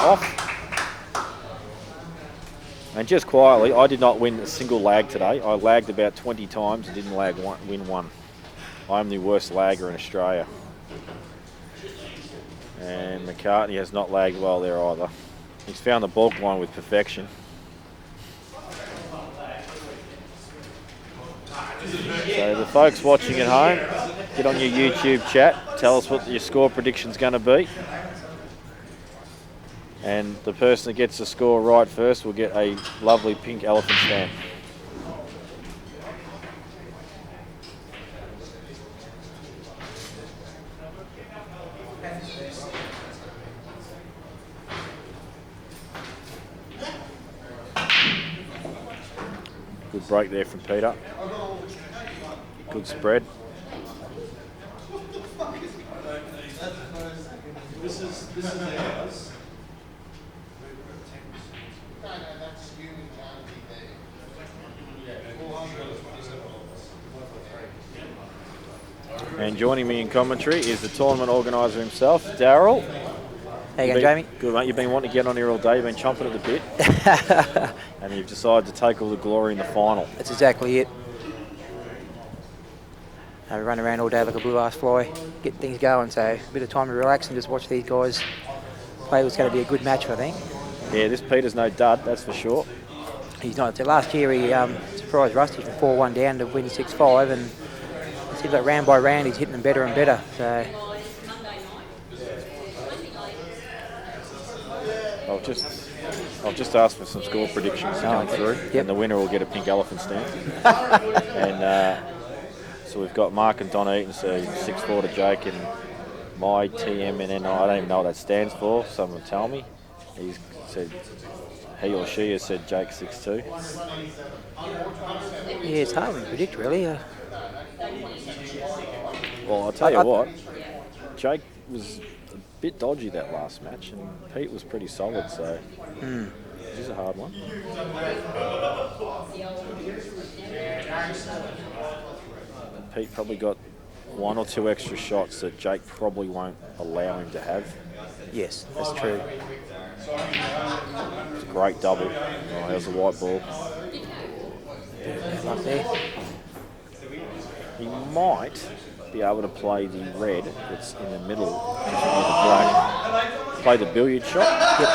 off. And just quietly, I did not win a single lag today. I lagged about 20 times and didn't win one. I'm the worst lagger in Australia. And McCartney has not lagged well there either. He's found the bulk line with perfection. So the folks watching at home, get on your YouTube chat, tell us what your score prediction's going to be. And the person that gets the score right first will get a lovely pink elephant stamp. Good break there from Peter. Good spread. This is ours. And joining me in commentary is the tournament organiser himself, Daryl. How you going, Jamie? Good, mate. You've been wanting to get on here all day. You've been chomping at the bit. And you've decided to take all the glory in the final. That's exactly it. We run around all day like a blue-ass fly, get things going, so a bit of time to relax and just watch these guys play. It's going to be a good match, I think. Yeah, this Peter's no dud, that's for sure. He's not. Last year he surprised Rusty from 4-1 down to win 6-5, and it seems like round by round he's hitting them better and better. So I'll just ask for some score predictions coming through, and the winner will get a pink elephant stamp. And so we've got Mark and Don Eaton, so 6-4 to Jake, and my TMNN, I don't even know what that stands for, someone tell me. He's said, he or she has said Jake 6-2. yeah, it's hard to predict really. Well, I'll tell you what, Jake was a bit dodgy that last match, and Pete was pretty solid, so this is a hard one. Pete probably got one or two extra shots that Jake probably won't allow him to have. Yes, that's true. It's a great double. Oh, there's a white ball. Up there. He might be able to play the red that's in the middle, just near the black. Play the billiard shot. Yep.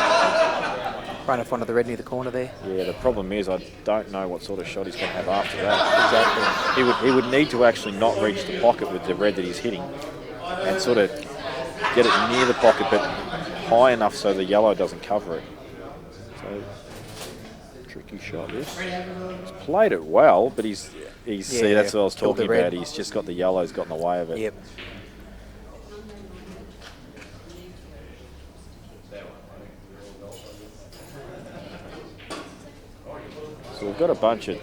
Right in front of the red near the corner there. Yeah, the problem is I don't know what sort of shot he's going to have after that. Exactly. He would need to actually not reach the pocket with the red that he's hitting and sort of get it near the pocket but high enough so the yellow doesn't cover it. So, tricky shot this. He's played it well, but see, that's what I was talking about. He's just got the yellows got in the way of it. Yep. So we've got a bunch of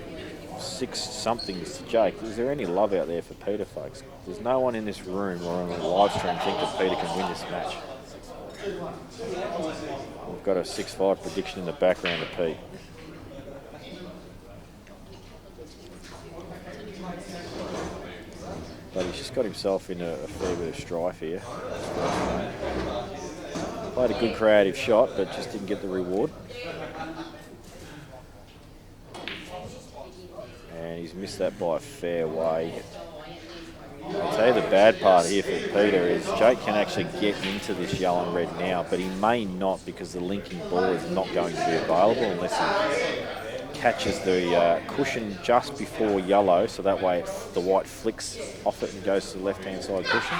6-somethings to Jake. Is there any love out there for Peter, folks? There's no one in this room or on the live stream think that Peter can win this match. We've got a 6-5 prediction in the background of Pete. But he's just got himself in a fair bit of strife here. Played a good creative shot, but just didn't get the reward. And he's missed that by a fair way. I'll tell you the bad part here for Peter is Jake can actually get into this yellow and red now, but he may not because the linking ball is not going to be available unless he catches the cushion just before yellow, so that way the white flicks off it and goes to the left-hand side cushion.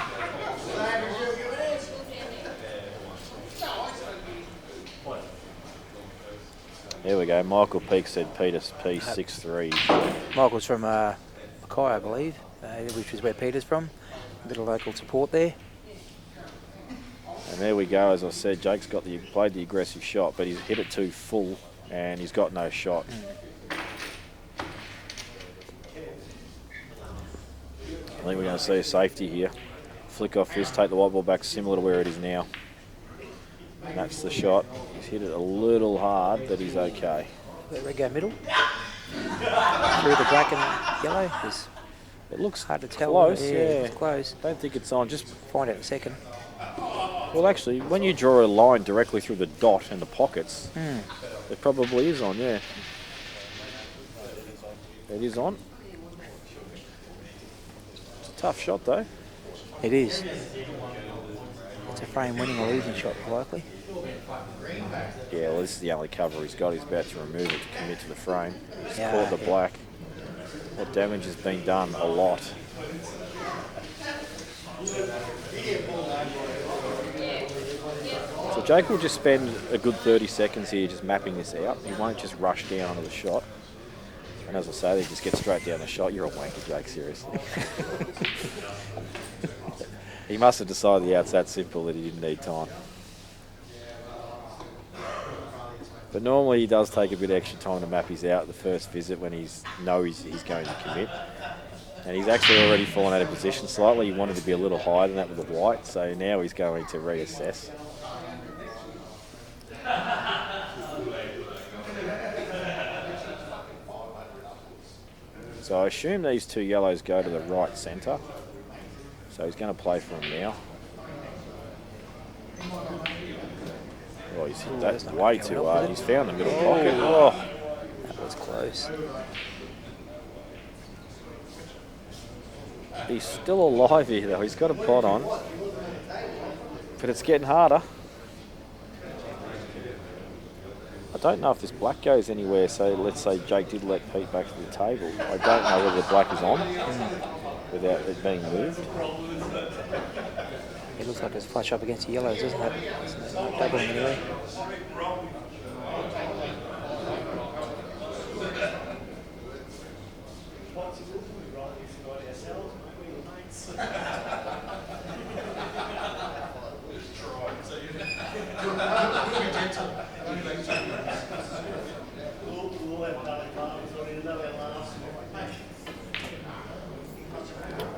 There we go. Michael Peake said Peter's P6-3. Michael's from Mackay, I believe, which is where Peter's from. A bit of local support there. And there we go. As I said, Jake's played the aggressive shot, but he's hit it too full, and he's got no shot. I think we're going to see a safety here. Flick off this, take the white ball back similar to where it is now. And that's the shot. He's hit it a little hard, but he's okay. Let it go middle. Through the black and yellow. It looks hard to tell. Close, yeah. It's close. Don't think it's on. Just find out in a second. Well, actually, when you draw a line directly through the dot and the pockets, it probably is on, yeah. It is on. It's a tough shot, though. It is. It's a frame winning or losing shot, likely. Yeah, well, this is the only cover he's got. He's about to remove it to commit to the frame. He's Yeah. caught the black. What damage has been done? A lot. So Jake will just spend a good 30 seconds here just mapping this out. He won't just rush down onto the shot. And as I say, they just get straight down the shot. You're a wanker, Jake, seriously. He must have decided, yeah, it's that simple that he didn't need time. But normally he does take a bit of extra time to map his out the first visit when he's going to commit. And he's actually already fallen out of position slightly. He wanted to be a little higher than that with the white, so now he's going to reassess. So I assume these two yellows go to the right centre. So he's going to play for them now. Oh, he's hit that way too hard. He's found the middle pocket. Oh, That was close. he's still alive here though. He's got a pot on. But it's getting harder. I don't know if this black goes anywhere, so let's say Jake did let Pete back to the table. I don't know whether the black is on without it being moved. It looks like it's flush up against the yellows, doesn't it? It's not doubling anyway.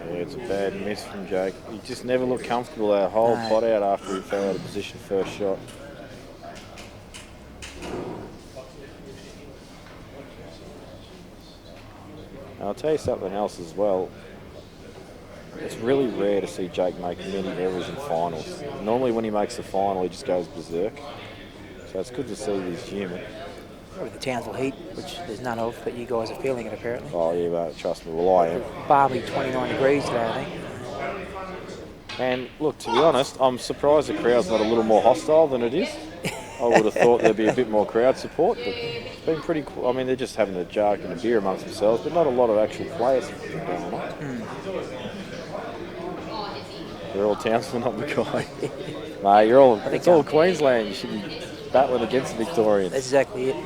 Yeah, it's a bad miss from Jake. He just never looked comfortable that whole pot out after he fell out of position first shot. And I'll tell you something else as well. It's really rare to see Jake make many errors in finals. Normally when he makes the final, he just goes berserk. So it's good to see he's human. Probably the Townsville heat, which there's none of, but you guys are feeling it apparently. Oh yeah, mate, trust me, well I am. Balmy 29 degrees today, I think. And look, to be honest, I'm surprised the crowd's not a little more hostile than it is. I would have thought there'd be a bit more crowd support, but it's been pretty cool. I mean, they're just having a jark and a beer amongst themselves, but not a lot of actual players going on. They're all Townsville, not McCartney. Mate, it's all Queensland. You should be battling against the Victorians. That's exactly it.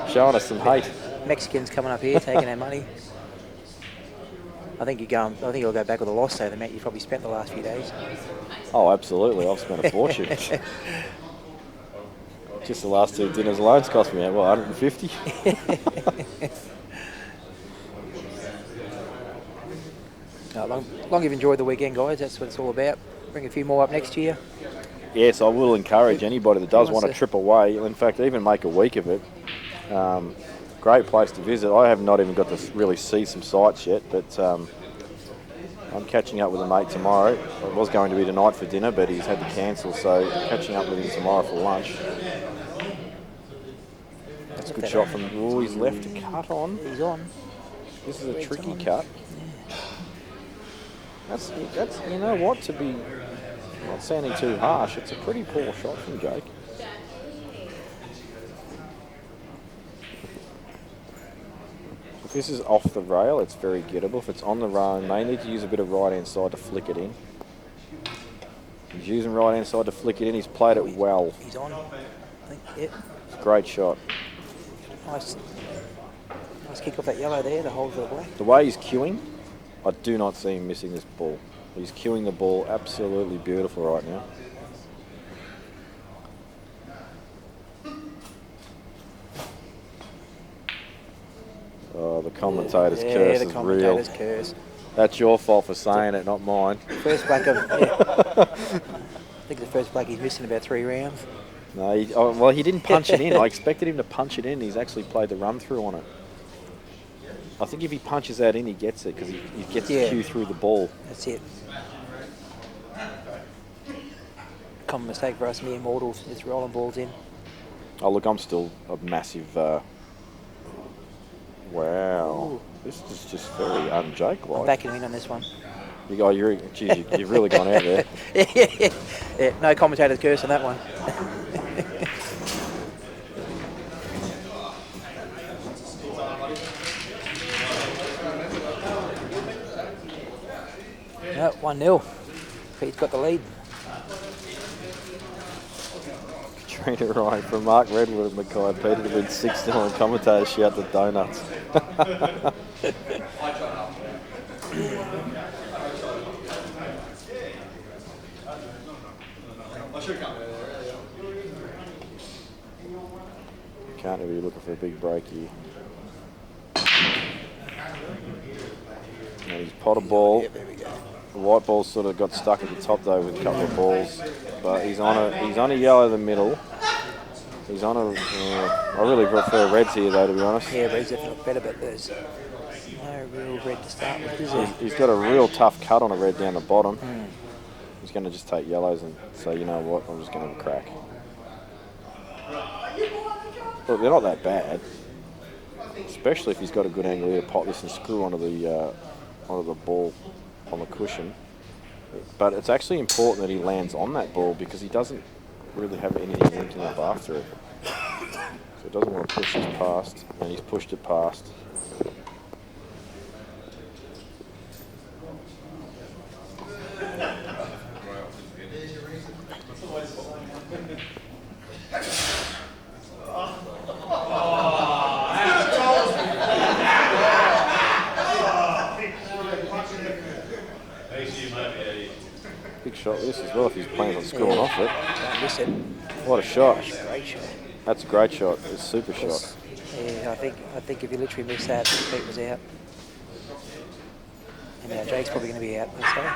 Showing us some hate. Mexicans coming up here taking our money. I think you'll go back with a loss though, the amount you've probably spent the last few days. Oh, absolutely. I've spent a fortune. Just the last two dinners alone cost me, what, 150? Long you've enjoyed the weekend, guys. That's what it's all about. Bring a few more up next year. Yes, I will encourage anybody that does want to trip away, in fact, even make a week of it. Great place to visit. I have not even got to really see some sights yet, but I'm catching up with a mate tomorrow. It was going to be tonight for dinner, but he's had to cancel, so catching up with him tomorrow for lunch. That's a good shot from... Oh, he's left a cut on. He's on. This is a tricky cut. That's you know what, to be not sounding too harsh, it's a pretty poor shot from Jake. If this is off the rail, it's very gettable. If it's on the rail, he may need to use a bit of right-hand side to flick it in. He's using right-hand side to flick it in. He's played it well. He's on. I think, yep. It's a great shot. Nice kick off that yellow there, the hold for the black. The way he's queuing, I do not see him missing this ball. He's queuing the ball absolutely beautiful right now. Oh, the commentator's curse the is commentator's real. curse. That's your fault for saying it, not mine. First black of... Yeah. I think the first black he's missed in about 3 rounds. No, he didn't punch it in. I expected him to punch it in. He's actually played the run through on it. I think if he punches that in, he gets it because he gets the cue through the ball. That's it. common mistake for us mere mortals, just rolling balls in. Oh, look, I'm still a massive... wow. Ooh. This is just very un-Jake-like. I'm backing him in on this one. You've really gone out there. Yeah, no commentator's curse on that one. No, 1-0. Pete's got the lead. Katrina Ryan from Mark Redwood at Mackay. Peter to win 6-0 and commentators shout the donuts. Can't be looking for a big break here. And he's pot a ball. Yeah, there we go. The white ball sort of got stuck at the top though with a couple of balls, but he's on a yellow in the middle. He's on a. I really prefer reds here though, to be honest. Yeah, reds definitely look better, but there's no real red to start with, is there? He's got a real tough cut on a red down the bottom. He's going to just take yellows and say, you know what, I'm just going to have a crack. Look, they're not that bad, especially if he's got a good angle here to pop this and screw onto the ball on the cushion. But it's actually important that he lands on that ball because he doesn't really have anything linking up after it. So he doesn't want to push this past, and he's pushed it past. Big shot this as well if he's planning on screwing off it. Don't miss it. What a shot. Great shot. That's a great shot. It's a super shot. Yeah, I think if you literally missed that, Pete was out. And now Jake's probably going to be out, let's say,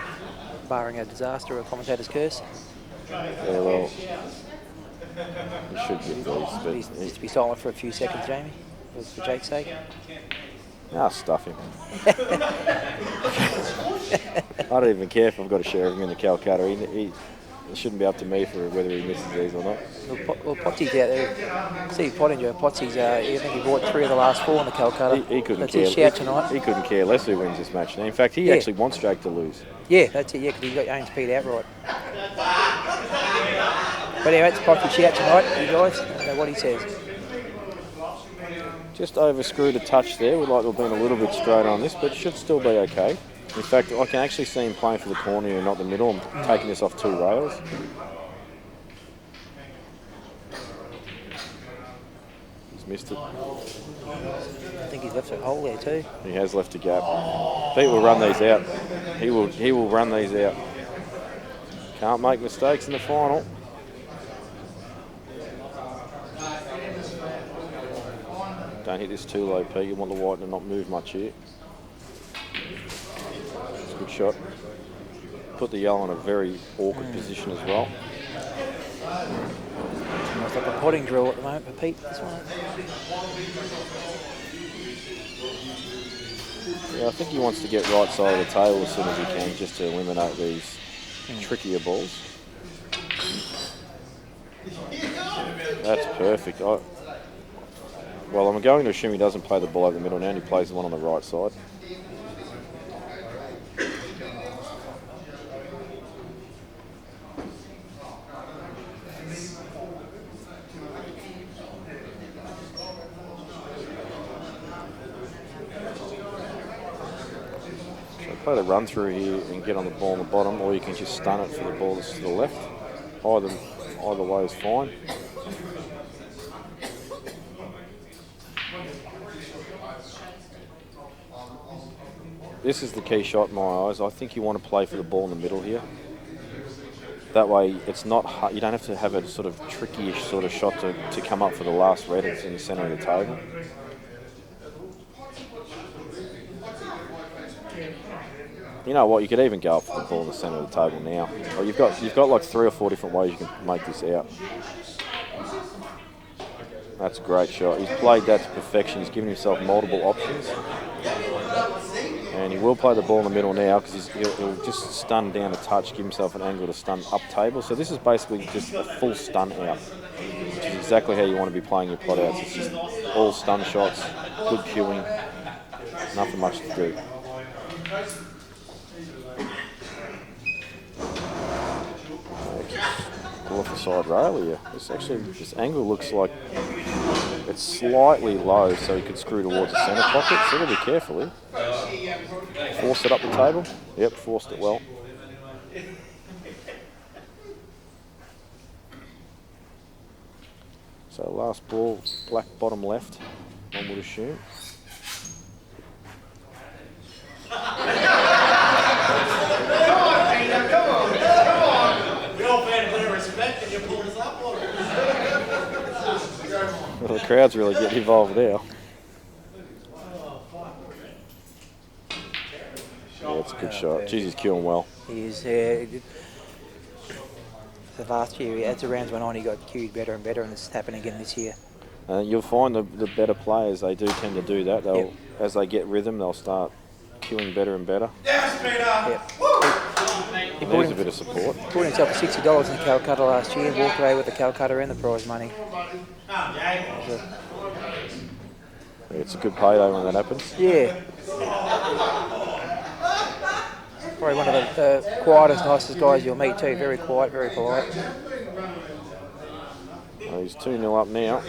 barring a disaster or a commentator's curse. Yeah, well, he should get these, but Needs to be silent for a few seconds, Jamie, for Jake's sake. Stuff him. I don't even care if I've got to share him in the Calcutta. It shouldn't be up to me for whether he misses these or not. Well, Potsy's out there. Steve Pottinger and Potsy's, I think he bought 3 of the last 4 in the Calcutta. He couldn't that's care. his shout tonight. He couldn't care less who wins this match. In fact, he actually wants Jake to lose. Yeah, that's it, because he owns Pete outright. But anyway, it's Potsy's shout tonight, you guys. I don't know what he says. Just over-screwed a touch there. We'd like to have been a little bit straight on this, but it should still be okay. In fact, I can actually see him playing for the corner and not the middle. I'm taking this off 2 rails. He's missed it. I think he's left a hole there too. He has left a gap. Pete will run these out. He will run these out. Can't make mistakes in the final. Don't hit this too low, Pete. You want the white to not move much here. It's a good shot. Put the yellow in a very awkward position as well. It's like a potting drill at the moment for Pete, this one. Yeah, I think he wants to get right side of the table as soon as he can, just to eliminate these trickier balls. That's perfect. Well, I'm going to assume he doesn't play the ball over the middle now, and he plays the one on the right side. So play the run through here and get on the ball on the bottom, or you can just stun it for the ball that's to the left. Either way is fine. This is the key shot in my eyes. I think you want to play for the ball in the middle here. That way, it's not hard. You don't have to have a sort of tricky-ish sort of shot to come up for the last red. It's in the centre of the table. You know what? You could even go up for the ball in the centre of the table now. Or you've got like 3 or 4 different ways you can make this out. That's a great shot. He's played that to perfection. He's given himself multiple options. And he will play the ball in the middle now because he'll just stun down a touch, give himself an angle to stun up table. So this is basically just a full stun out, which is exactly how you want to be playing your pot outs. It's just all stun shots, good queuing, nothing much to do. Go off the side rail here. This angle looks like it's slightly low, so he could screw towards the centre pocket. So gotta be careful here. Force it up the table. Yep, forced it well. So last ball, black bottom left, one would assume. Well, the crowd's really getting involved now. Yeah, it's a good shot. Jeez, he's queuing well. He is. The last year, as the rounds went on, he got queued better and better, and it's happening again this year. You'll find the better players, they do tend to do that. They'll, as they get rhythm, they'll start queuing better and better. Yep. He There's a bit of support. Bought himself $60 in the Calcutta last year, walked away with the Calcutta and the prize money. It's a good payday when that happens. Yeah. Probably one of the quietest, nicest guys you'll meet too. Very quiet, very polite. Oh, he's 2-0 up now.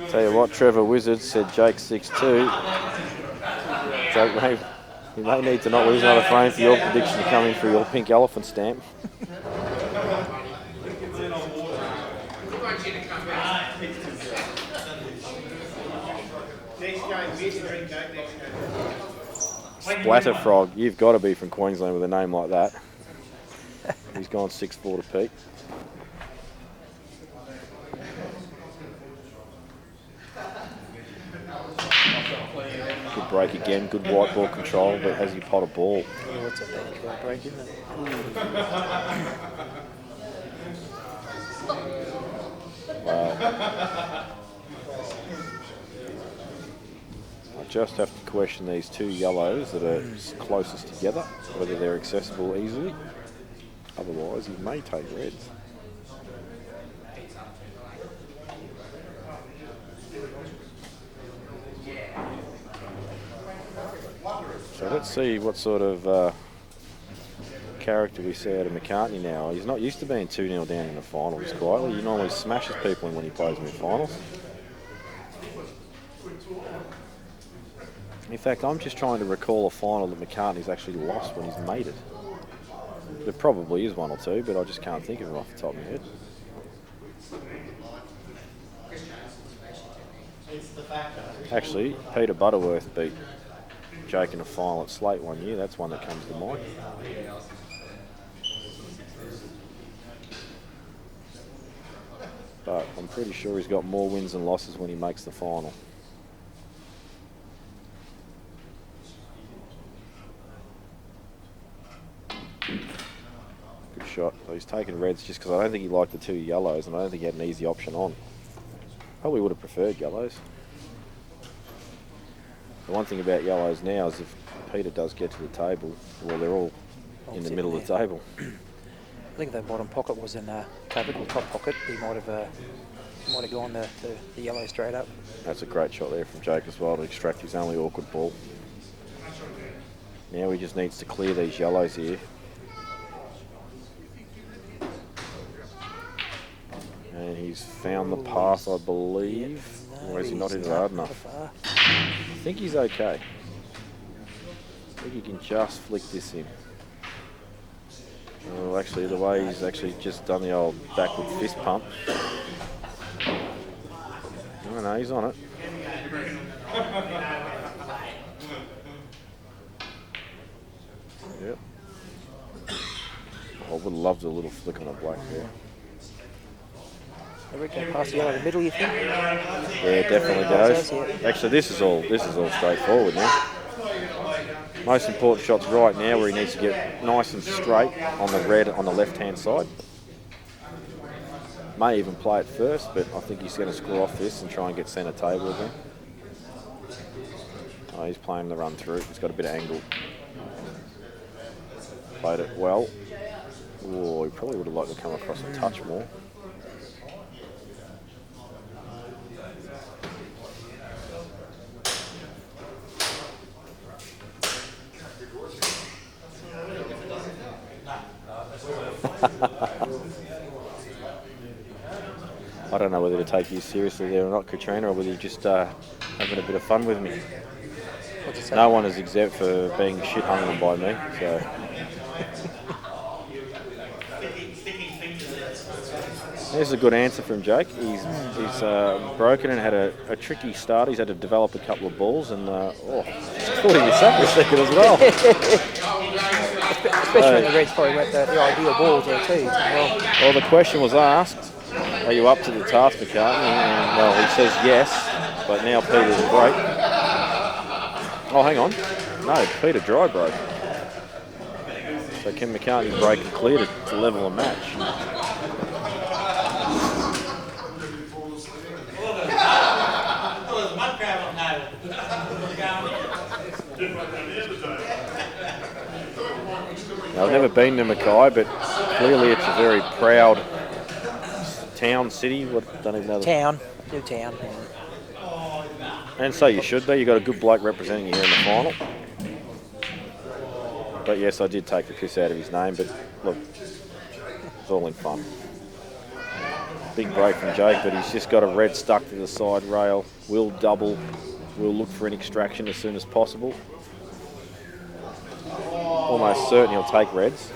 Tell you what, Trevor Wizard said Jake 6-2. Jake, you may need to not lose another frame for your prediction to come in for your pink elephant stamp. Splatterfrog, you've got to be from Queensland with a name like that. He's gone 6-4 to Pete. Good break again, good white ball control, but as you pot a ball. Yeah, what's that bad break, isn't it? Wow. I just have to question these two yellows that are closest together, whether they're accessible easily. Otherwise, he may take reds. So let's see what sort of character we see out of McCartney now. He's not used to being 2-0 down in the finals quietly. He normally smashes people when he plays in the finals. In fact, I'm just trying to recall a final that McCartney's actually lost when he's made it. There probably is one or two, but I just can't think of them off the top of my head. Actually, Peter Butterworth beat Jake in a final at Slate one year. That's one that comes to mind. But I'm pretty sure he's got more wins and losses when he makes the final. Good shot. So he's taken reds just because I don't think he liked the two yellows, and I don't think he had an easy option on. Probably would have preferred yellows. The one thing about yellows now is if Peter does get to the table, well, they're all in the middle of the table. I think the bottom pocket was in covered, or top pocket. He might have gone the yellow straight up. That's a great shot there from Jake as well to extract his only awkward ball. Now he just needs to clear these yellows here. And he's found the path, I believe. No, or has he not hit it hard enough? I think he's okay. I think he can just flick this in. Oh, actually, the way he's actually just done the old backward fist pump. Oh no, he's on it. Yep. I would have loved a little flick on a black there. I reckon past the yellow in the middle, you think? Yeah, it definitely goes. Actually, this is all straightforward now. Most important shot's right now where he needs to get nice and straight on the red on the left-hand side. May even play it first, but I think he's going to screw off this and try and get centre table again. Oh, he's playing the run through. He's got a bit of angle. Played it well. Oh, he probably would have liked to come across a touch more. I don't know whether to take you seriously there or not, Katrina, or whether you're just having a bit of fun with me. No one is exempt for being shit hung on by me, so. There's a good answer from Jake. He's broken and had a tricky start. He's had to develop a couple of balls, and just caught him this up for a second as well. Especially when the Reds probably went the ideal balls there too. Well, the question was asked, are you up to the task, McCartney? And, well, he says yes, but now Peter's a break. Oh, hang on. No, Peter dry broke. So can McCartney break and clear to level a match? I've never been to Mackay, but clearly it's a very proud town, city. Don't even know. New town. And so you should be. You've got a good bloke representing you here in the final. But yes, I did take the piss out of his name, but look, it's all in fun. Big break from Jake, but he's just got a red stuck to the side rail. Will double. We'll look for an extraction as soon as possible. Almost certain he'll take reds.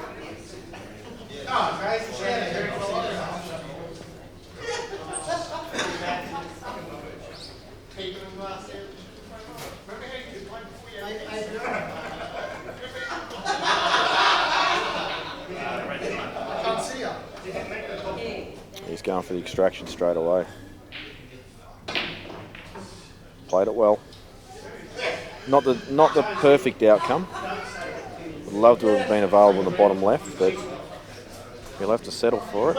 He's going for the extraction straight away. Played it well. Not the perfect outcome. Would love to have been available in the bottom left, but he'll have to settle for it.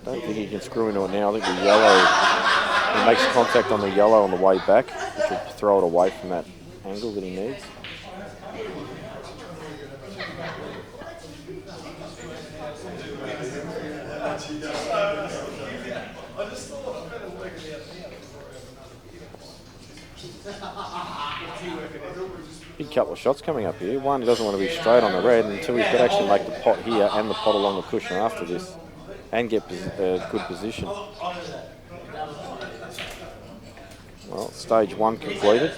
Don't think he can screw into it now. I think the yellow, he makes contact on the yellow on the way back, which will throw it away from that angle that he needs. Big couple of shots coming up here. One, he doesn't want to be straight on the red, and two, he's got to actually make the pot here and the pot along the cushion after this and get good position. Well, stage one completed.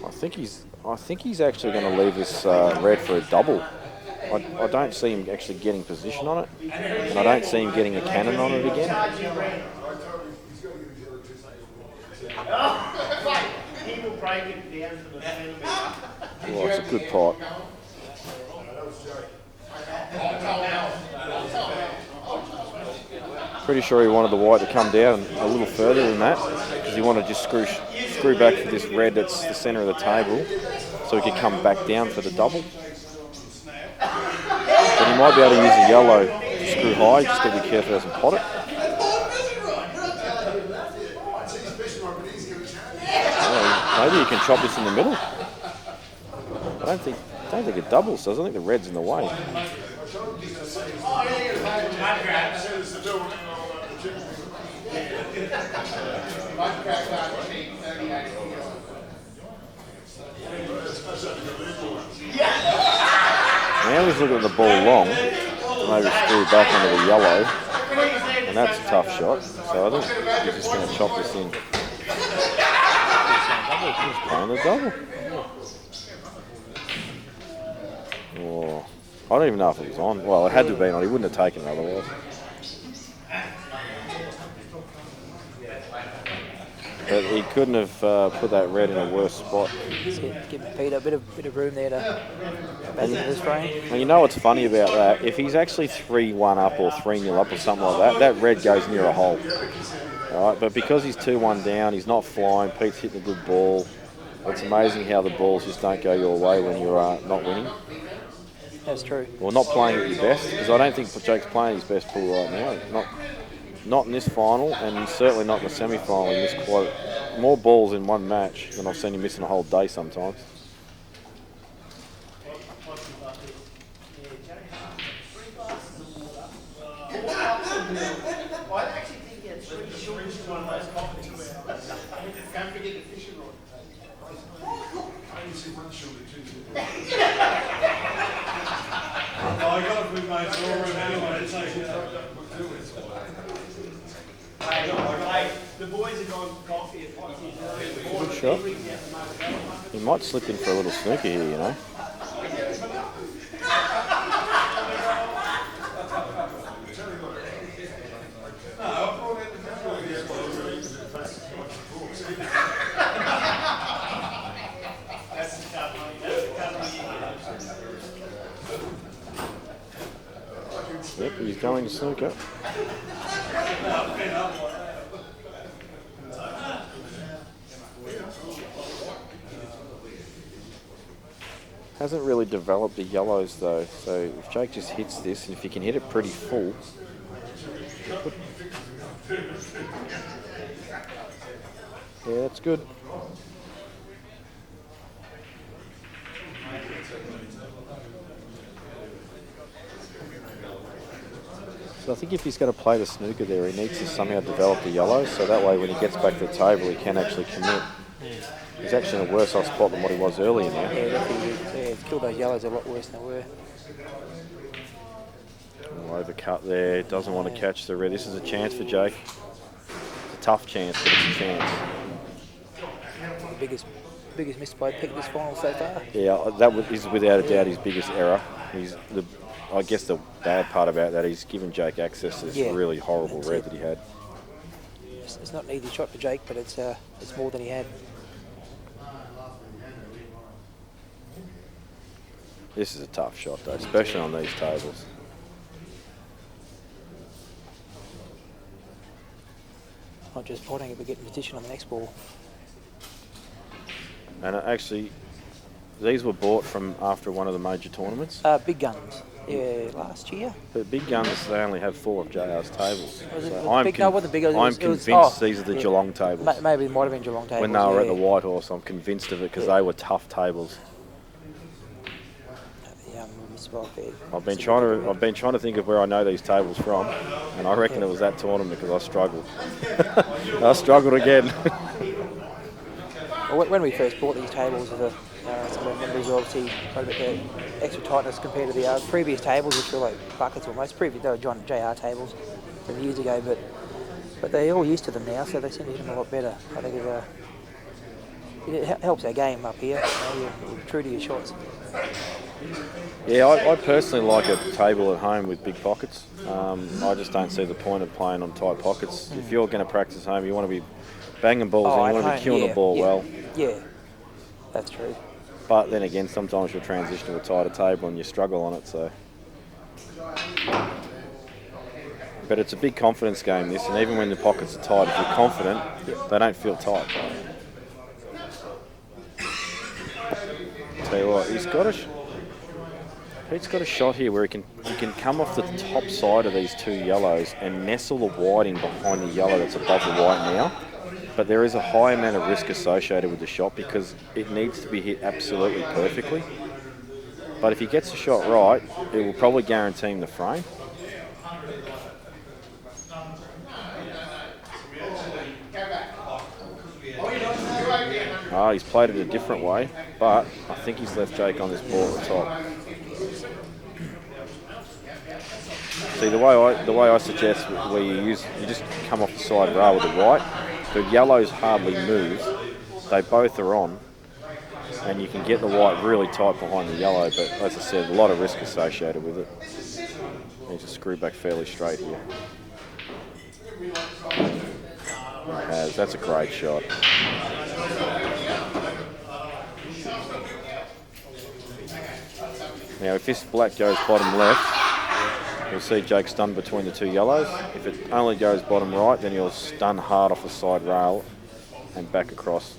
I think he's actually going to leave this red for a double. I don't see him actually getting position on it, and I don't see him getting a cannon on it again. Oh, it's a good pot. Pretty sure he wanted the white to come down a little further than that, because he wanted to just screw back for this red that's the centre of the table, so he could come back down for the double. But he might be able to use the yellow to screw high, just got to be careful he doesn't pot it. Well, maybe he can chop this in the middle. I don't think it doubles, does I think the red's in the way. Now he's looking at the ball long, maybe screw back into the yellow, and that's a tough shot. So I think he's just going to chop this in. He's playing the double. Oh, I don't even know if it was on. Well, it had to have been on. He wouldn't have taken it otherwise. But he couldn't have put that red in a worse spot. Just give Peter a bit of room there to back into this frame. And you know what's funny about that? If he's actually 3-1 up or 3-0 up or something like that, that red goes near a hole. All right, but because he's 2-1 down, he's not flying. Pete's hitting a good ball. It's amazing how the balls just don't go your way when you're not winning. That's true. Or not playing at your best, because I don't think Jake's playing his best pool right now. Not in this final, and certainly not in the semi-final. He missed quite more balls in one match than I've seen him missing a whole day sometimes. I got it with my storeroom anyway, so the boys have gone coffee at Good shot. He might slip in for a little snooker here, you know. Yep, he's going to snooker. Hasn't really developed the yellows though, so if Jake just hits this, and if he can hit it pretty full, yeah, that's good. So I think if he's going to play the snooker there, he needs to somehow develop the yellows, so that way when he gets back to the table, he can actually commit. He's actually in a worse off spot than what he was earlier now. Yeah, it's killed those yellows a lot worse than they were. Overcut there, doesn't want to catch the red. This is a chance for Jake. It's a tough chance, but it's a chance. Biggest miss by Pick this final so far. Yeah, that is without a doubt his biggest error. I guess the bad part about that, he's given Jake access to this really horrible red that he had. It's not an easy shot for Jake, but it's more than he had. This is a tough shot though, especially on these tables. Not just potting, but getting position on the next ball. And actually, these were bought from after one of the major tournaments. Big Guns, yeah, last year. But Big Guns, they only have 4 of JR's tables. I'm convinced these are the Geelong tables. Maybe it might have been Geelong tables. When they were at the White Horse, I'm convinced of it because they were tough tables. I've been trying to think of where I know these tables from, and I reckon it was that tournament because I struggled. I struggled again. Well, when we first bought these tables, some of the members obviously got a bit of extra tightness compared to the previous tables, which were like buckets almost. They were JR tables from years ago, but they're all used to them now, so they seem to hit them a lot better. I think it helps our game up here. You're true to your shots. Yeah, I personally like a table at home with big pockets. I just don't see the point of playing on tight pockets. If you're going to practice home, you want to be banging balls in, you want to be killing the ball well. Yeah, that's true. But then again, sometimes you'll transition to a tighter table and you struggle on it. So, but it's a big confidence game, this, and even when the pockets are tight, if you're confident, they don't feel tight. Tell you what, Pete's got a shot here where he can come off the top side of these 2 yellows and nestle the white in behind the yellow that's above the white now. But there is a high amount of risk associated with the shot because it needs to be hit absolutely perfectly. But if he gets the shot right, it will probably guarantee him the frame. He's played it a different way, but I think he's left Jake on this ball at the top. See, the way I suggest where you just come off the side rail with the white, the yellows hardly move, they both are on, and you can get the white really tight behind the yellow, but as I said, a lot of risk associated with it. Need to screw back fairly straight here. That's a great shot. Now, if this black goes bottom left, you'll see Jake stun between the two yellows. If it only goes bottom right, then he'll stun hard off the side rail and back across.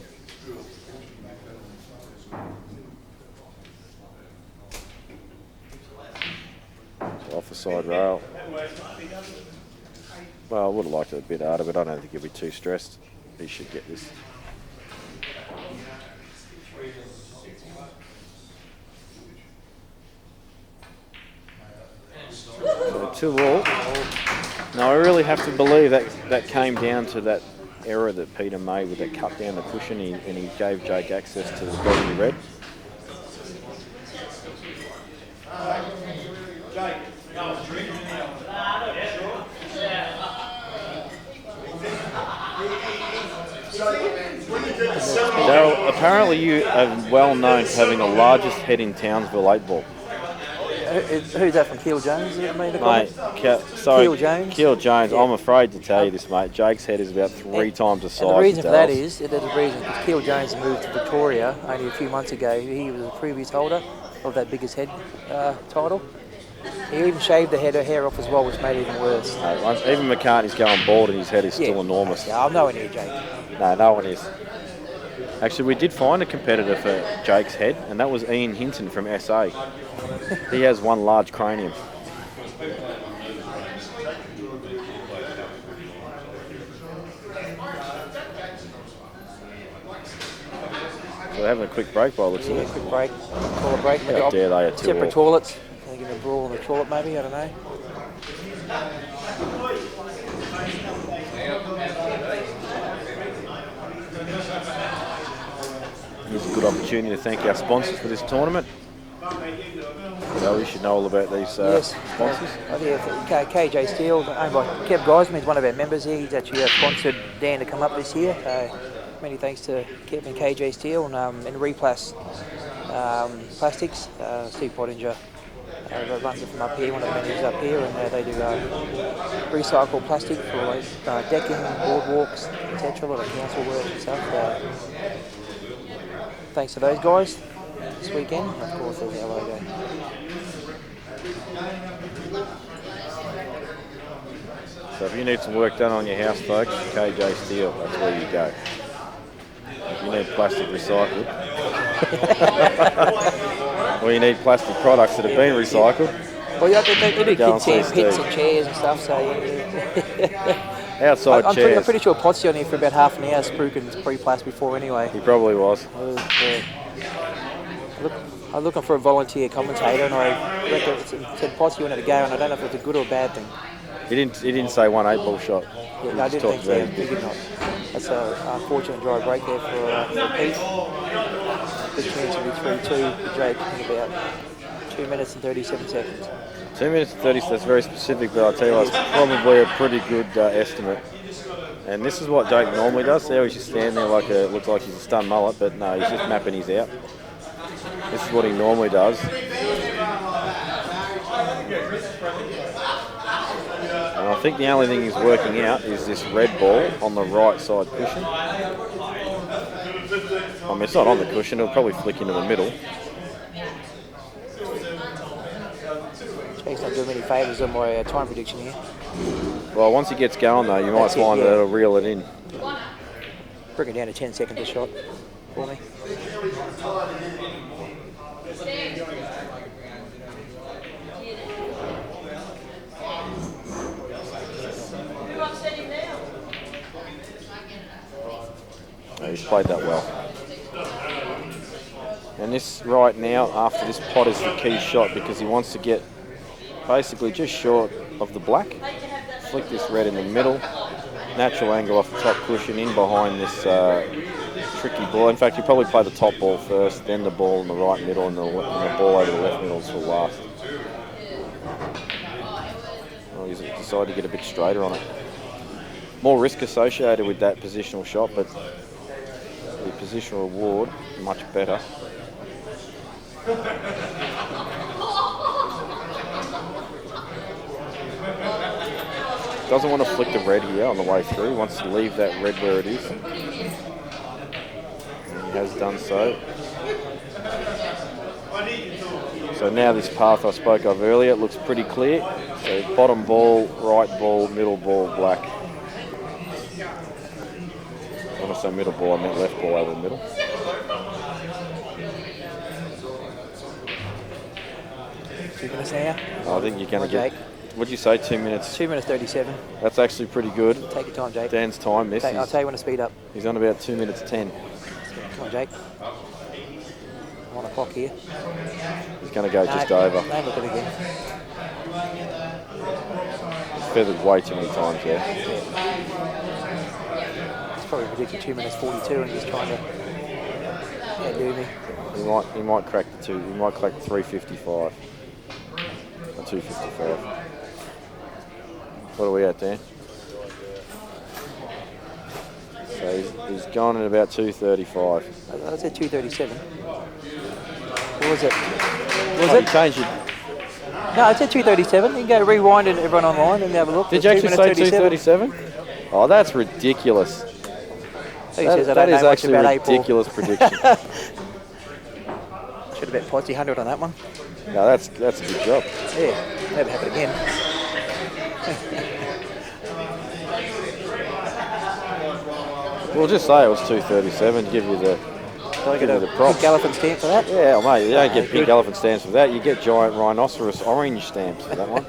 So off the side rail. Well, I would have liked it a bit harder, but I don't think he'll be too stressed. He should get this. So 2-all. Now I really have to believe that came down to that error that Peter made with that cut down the cushion, and he gave Jake access to the bottom red. Daryl, apparently you are well known for having the largest head in Townsville 8-ball. Who's that from? Keel Jones? Is it mate? Sorry, Keel Jones. Keel Jones. Yeah. I'm afraid to tell you this, mate. Jake's head is about 3 times the size. And the reason of for that Daryl's. there's a reason, because Keel Jones moved to Victoria only a few months ago. He was the previous holder of that biggest head title. He even shaved the hair off as well, which made it even worse. Even McCartney's going bald and his head is still enormous. Yeah, I'm nowhere near Jake. No one is. Actually, we did find a competitor for Jake's head, and that was Ian Hinton from SA. He has one large cranium. So we're having a quick break by the looks of it. Quick break. Call a break. How dare they at 2-all. Separate toilets. They give a brawl in the toilet maybe, I don't know. Here's a good opportunity to thank our sponsors for this tournament. So we should know all about these sponsors. KJ Steel, owned by Kev Geisman, he's one of our members here. He's actually sponsored Dan to come up this year. Many thanks to Kev and KJ Steel and Replas Plastics. Steve Pottinger runs it from up here, one of the managers up here, and they do recycled plastic for decking, boardwalks, etc. A lot of council work and stuff. Thanks to those guys this weekend. Of course, there's our logo. So if you need some work done on your house, folks, KJ Steel, that's where you go. If you need plastic recycled, or you need plastic products that have been recycled. Well, yeah, they do Go and kids' see pits Steve. and chairs and stuff, so Outside I'm chairs. pretty sure Pottsy on here for about half an hour spruiking pre-plas before anyway. He probably was. I'm looking for a volunteer commentator, and I reckon it said Pottsy wanted to go, and I don't know if it's a good or bad thing. He didn't say 1 8-ball shot. Yeah, no, I didn't think so. He did not. That's an unfortunate dry break there for Pete. Good chance to be 3-2 for Jake in about 2 minutes and 37 seconds. 2 minutes and 30, that's very specific, but I'll tell you what, it's probably a pretty good estimate. And this is what Jake normally does. See how he's just standing there looks like he's a stun mullet, but no, he's just mapping his out. This is what he normally does. And I think the only thing he's working out is this red ball on the right side cushion. I mean, it's not on the cushion, it'll probably flick into the middle. Jake's not doing many favours on my time prediction here. Well, once he gets going though, you might find that it'll reel it in. Bring it down to 10 seconds a shot for me. He's played that well. And this right now, after this pot, is the key shot because he wants to get basically just short of the black. Flick this red in the middle. Natural angle off the top cushion in behind this tricky ball. In fact, you probably play the top ball first, then the ball in the right middle, and the ball over the left middle for last. Well, he's decided to get a bit straighter on it. More risk associated with that positional shot, but the positional reward much better. doesn't want to flick the red here on the way through. He wants to leave that red where it is. And he has done so. So now this path I spoke of earlier, it looks pretty clear. So bottom ball, right ball, middle ball, black. When I say middle ball, I meant left ball over the middle. 2 minutes now. I think you're going to get... What'd you say, 2 minutes? 2 minutes 37. That's actually pretty good. Take your time, Jake. Dan's time, this I'll tell you when to speed up. He's on about 2 minutes 10. Come on, Jake. 1 o'clock here. He's going to go just over. Don't look at it again. He's feathered way too many times there. He's probably predicted 2 minutes 42 and he's trying to do me. He might crack the 2. He might crack 3:55 or 2:55. What are we at, Dan? So he's gone at about 2:35. I said 2:37. What was it? You changed it. No, I said 2:37. You can go rewind and everyone online and have a look. Did you actually say 2:37? Oh, that's ridiculous. That is actually a ridiculous prediction. Should have bet Potsy 100 on that one. No, that's a good job. Yeah, never happen again. We'll just say it was 2:37. Give you the. Do I get a pink elephant stamp for that? Yeah, well, mate, you don't get pink elephant stamps for that. You get giant rhinoceros orange stamps for that one.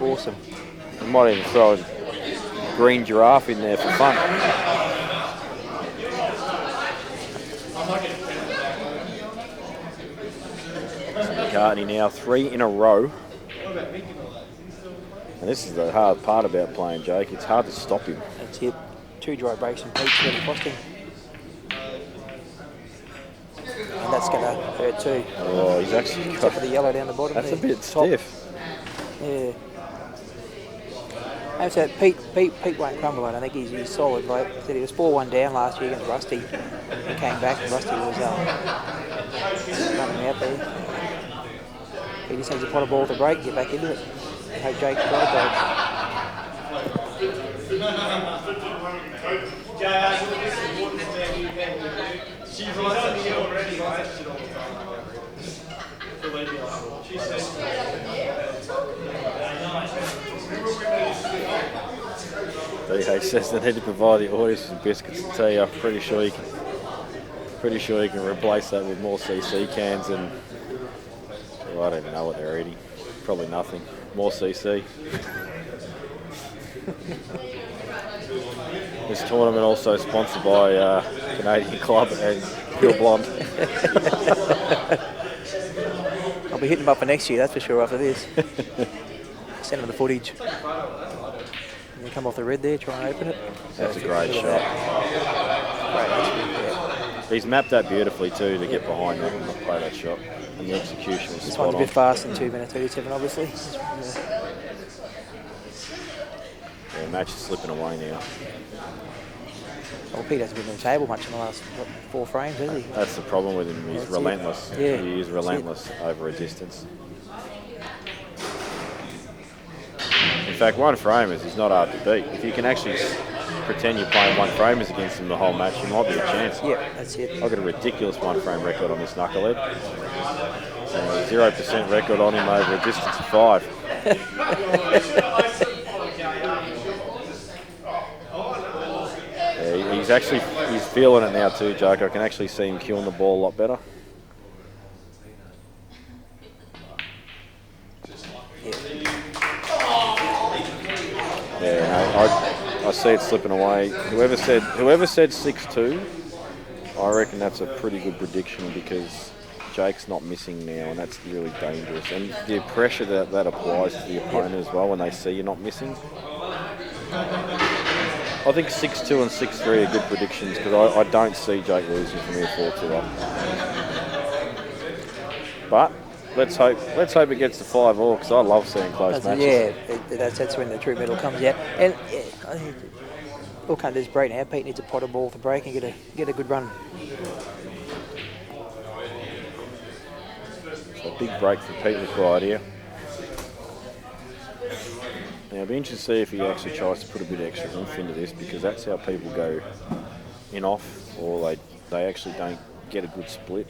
Awesome. You might even throw a green giraffe in there for fun. McCartney now 3 in a row. And this is the hard part about playing, Jake. It's hard to stop him. That's it. 2 dry breaks and Pete's really cost him. And that's going to hurt too. Oh, he's actually got... Top of the yellow down the bottom. That's there. a bit Top. stiff. Yeah. I said Pete won't crumble. I don't think he's solid. Like I said, he was 4-1 down last year against Rusty. He came back and Rusty was running out there. He just needs a pot of ball to break, get back into it. I hope Jake's right though. DH says they need to provide the audience some biscuits to tea. I'm pretty sure you can replace that with more CC cans and well, I don't even know what they're eating. Probably nothing. More CC. This tournament also sponsored by Canadian Club and Pure Blonde. I'll be hitting him up for next year, that's for sure, after this. Send him the footage. And then come off the red there, try and open it. That's a great shot. He's mapped that beautifully too to get behind that and play that shot. And the execution was this spot one's on. a bit fast in 2 minutes 37, obviously. Yeah, match is slipping away now. Well, Pete hasn't been on the table much in the last 4 frames, has he? That's the problem with him. He's That's relentless. Yeah, He is relentless over a distance. In fact, one framers is not hard to beat. If you can actually pretend you're playing one framers against him the whole match, you might be a chance. Yeah, that's it. I've got a ridiculous one frame record on this knucklehead. 0% record on him over a distance of 5. Yeah, he's feeling it now too, Jake. I can actually see him killing the ball a lot better. Yeah, no, I see it slipping away. Whoever said 6-2, I reckon that's a pretty good prediction because Jake's not missing now, and that's really dangerous. And the pressure that applies to the opponent as well when they see you're not missing. I think 6-2 and 6-3 are good predictions because I don't see Jake losing from here 4-2 up. But let's hope it gets to 5-all because I love seeing close matches. Yeah, that's when the true medal comes out. And yeah, I think all can't do is break now. Pete needs a pot of ball to break and get a good run. So a big break for Pete required here. Now, it'll be interesting to see if he actually tries to put a bit of extra oomph into this, because that's how people go in off, or they actually don't get a good split.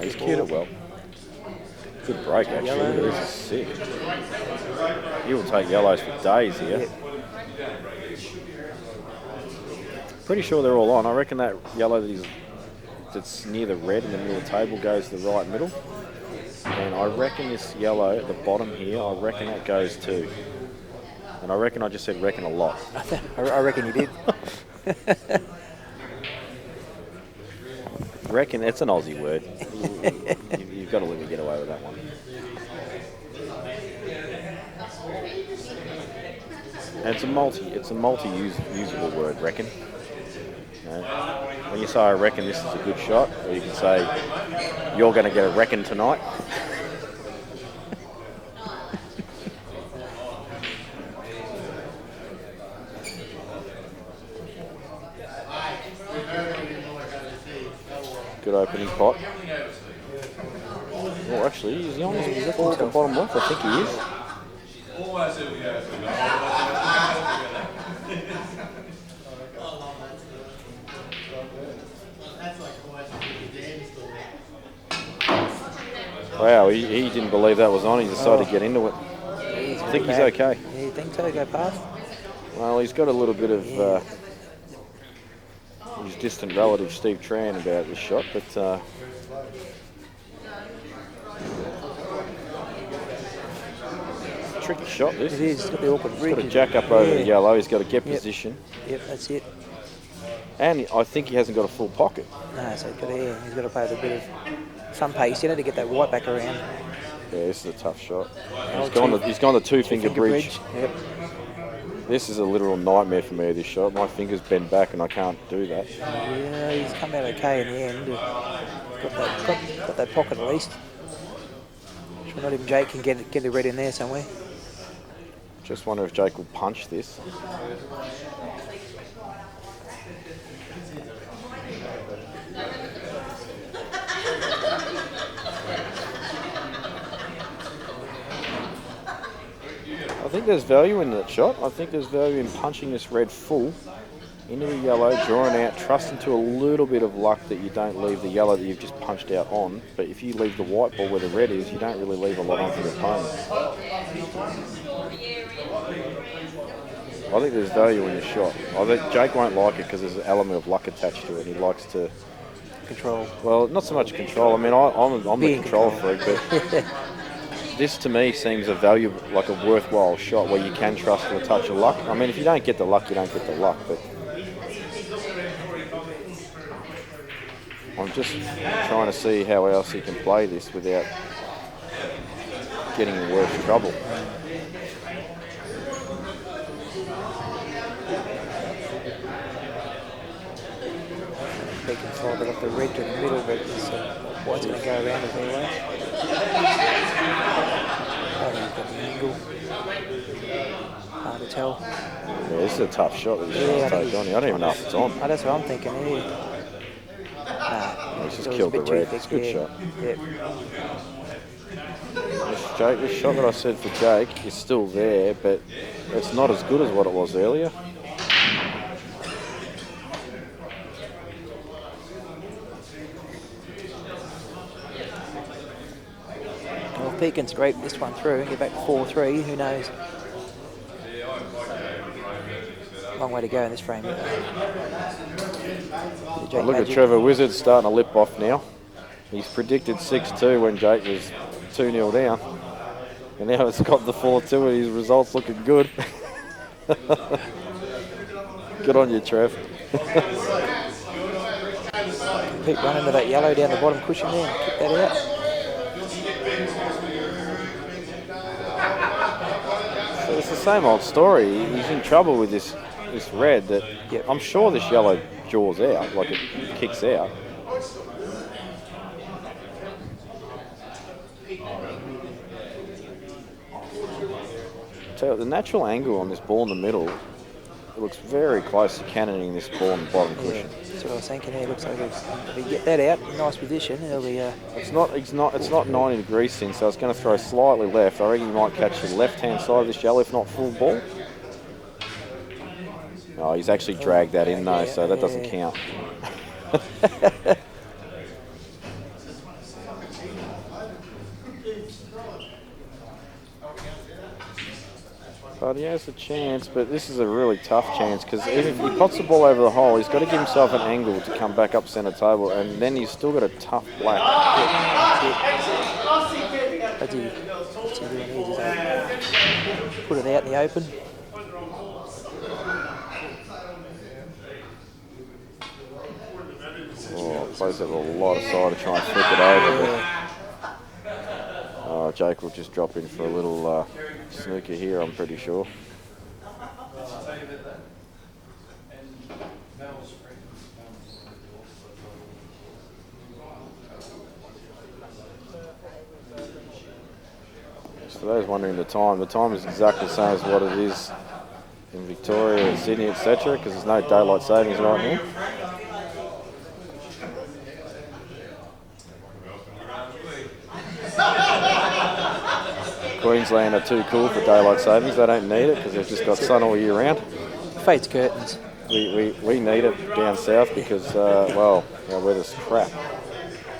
He's cued it well. Good break, actually. Yellow. This is sick. He will take yellows for days here. Yep. Pretty sure they're all on. I reckon that yellow that's near the red in the middle of the table goes to the right middle. And I reckon this yellow at the bottom here, I reckon that goes too. And I reckon I just said reckon a lot. I reckon you did. Reckon, it's an Aussie word. You've got to let me get away with that one. And it's a multi-usable word, reckon. You know, when you say I reckon this is a good shot, or you can say you're going to get a reckon tonight. Good opening pot. Oh, actually, is he on his ball at the bottom left? I think he is. Wow, he didn't believe that was on. He decided to get into it. I think he's okay. Yeah, you think so? Go past? Well, he's got a little bit of his distant relative Steve Tran about this shot, but it's a tricky shot, this. It is. It's got the awkward He's ridge. got to jack up over the yellow. He's got to get position. Yep, that's it. And I think he hasn't got a full pocket. No, so he's got to play with a bit of some pace, to get that white back around. Yeah, this is a tough shot. Oh, He's gone the two-finger bridge. Yep. This is a literal nightmare for me, this shot. My fingers bend back and I can't do that. Yeah, he's come out okay in the end. Got that pocket at least. Sure not even Jake can get the red in there somewhere. Just wonder if Jake will punch this. I think there's value in that shot. I think there's value in punching this red full into the yellow, drawing out, trusting to a little bit of luck that you don't leave the yellow that you've just punched out on. But if you leave the white ball where the red is, you don't really leave a lot on for the opponent. I think there's value in this shot. I think Jake won't like it because there's an element of luck attached to it. He likes to control. Well, not so much control. I mean, I'm the control freak, but this to me seems a worthwhile shot where you can trust to a touch of luck. I mean, if you don't get the luck, you don't get the luck. But I'm just trying to see how else he can play this without getting in worse trouble. He can fold it off the red to the middle, but white's going to go around it anyway. Oh, he's got the angle. Hard to tell. Yeah, this is a tough shot that he's trying to take on. I don't even know if it's on. Oh, that's what I'm thinking, yeah. He's just killed the red. It's a good shot. Yep. This shot that I said for Jake is still there, but it's not as good as what it was earlier. Well, if Peak can scrape this one through and get back to 4-3, who knows? Long way to go in this frame. Look at Trevor Wizard starting to lip off now. He's predicted 6-2 when Jake was 2-0 down. And now it's got the 4-2 and his results looking good. Good on you, Trev. Pete run into that yellow down the bottom cushion there and kick that out. So it's the same old story. He's in trouble with this red that I'm sure this yellow jaws out, like it kicks out. Tell you, the natural angle on this ball in the middle, looks very close to cannoning this ball on the bottom cushion. That's what I was thinking. It looks like if he get that out, nice position, it'll be. It's not 90 degrees in, so it's going to throw slightly left. I reckon you might catch the left-hand side of this yellow, if not full ball. Oh, he's actually dragged that in though, so that doesn't count. But he has a chance, but this is a really tough chance because if he pots the ball over the hole, he's got to give himself an angle to come back up centre table, and then he's still got a tough black. What's he doing here? Just put it out in the open. Oh, plays have a lot of side to try and flip it over. But, Jake will just drop in for a little snooker here, I'm pretty sure. So for those wondering the time is exactly the same as what it is in Victoria, Sydney, etc., because there's no daylight savings right now. Queensland are too cool for daylight savings. They don't need it because they've just got sun all year round. Fate's curtains. We need it down south because, well, our weather's crap.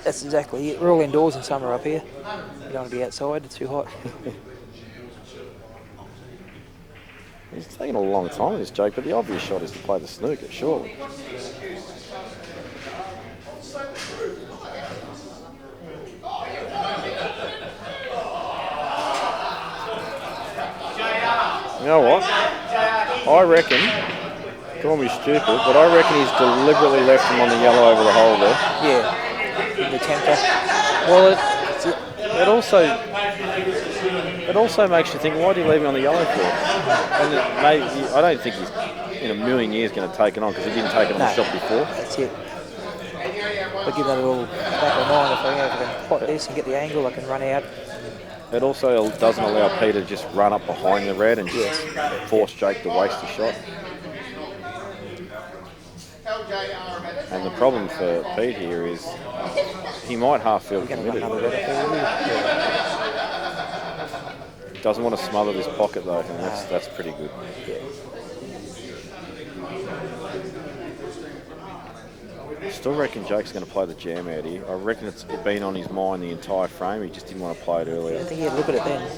That's exactly it. We're all indoors in summer up here. You don't want to be outside, it's too hot. He's taking a long time with this, Jake, but the obvious shot is to play the snooker, surely. You know what? I reckon, call me stupid, but I reckon he's deliberately left him on the yellow over the hole there. Yeah, the tempter. Well, it also makes you think, why do you leave him on the yellow for? And I don't think he's in a million years going to take it on because he didn't take it on the shot before. That's it. I'll give that a little back of mind. If I can pot this and get the angle, I can run out. It also doesn't allow Peter to just run up behind the red and just force Jake to waste a shot. And the problem for Pete here is he might half feel committed. Doesn't want to smother this pocket though, and that's pretty good. I still reckon Jake's going to play the jam out here. I reckon it's been on his mind the entire frame. He just didn't want to play it earlier. I think he'd look at it then.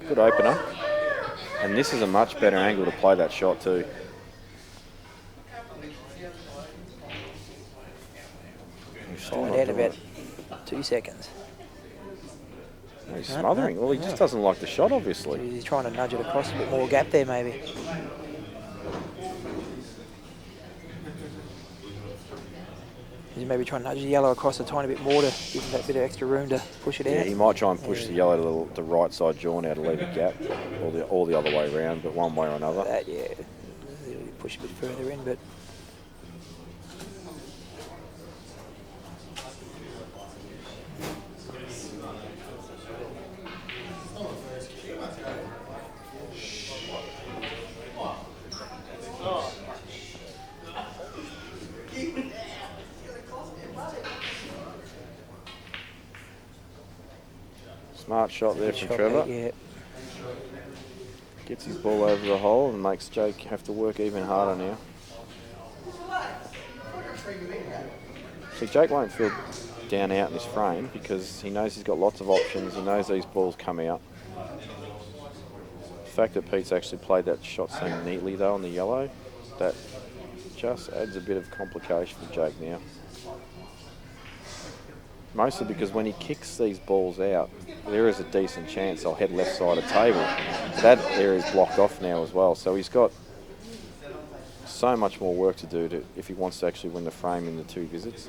Good opener. And this is a much better angle to play that shot too. Find out about 2 seconds. He's smothering. Well, he just doesn't like the shot, obviously. He's trying to nudge it across a bit more gap there, maybe. He's maybe trying to nudge the yellow across a tiny bit more to give him that bit of extra room to push it out. Yeah, he might try and push the yellow to the right side jaw now to leave a gap, or the other way around, but one way or another. Push a bit further in, but. Smart shot there from Trevor. Yeah. Gets his ball over the hole and makes Jake have to work even harder now. See, Jake won't feel down out in this frame because he knows he's got lots of options. He knows these balls come out. The fact that Pete's actually played that shot so neatly though on the yellow, that just adds a bit of complication for Jake now. Mostly because when he kicks these balls out, there is a decent chance I'll head left side of table. That area is blocked off now as well. So he's got so much more work to do if he wants to actually win the frame in the 2 visits.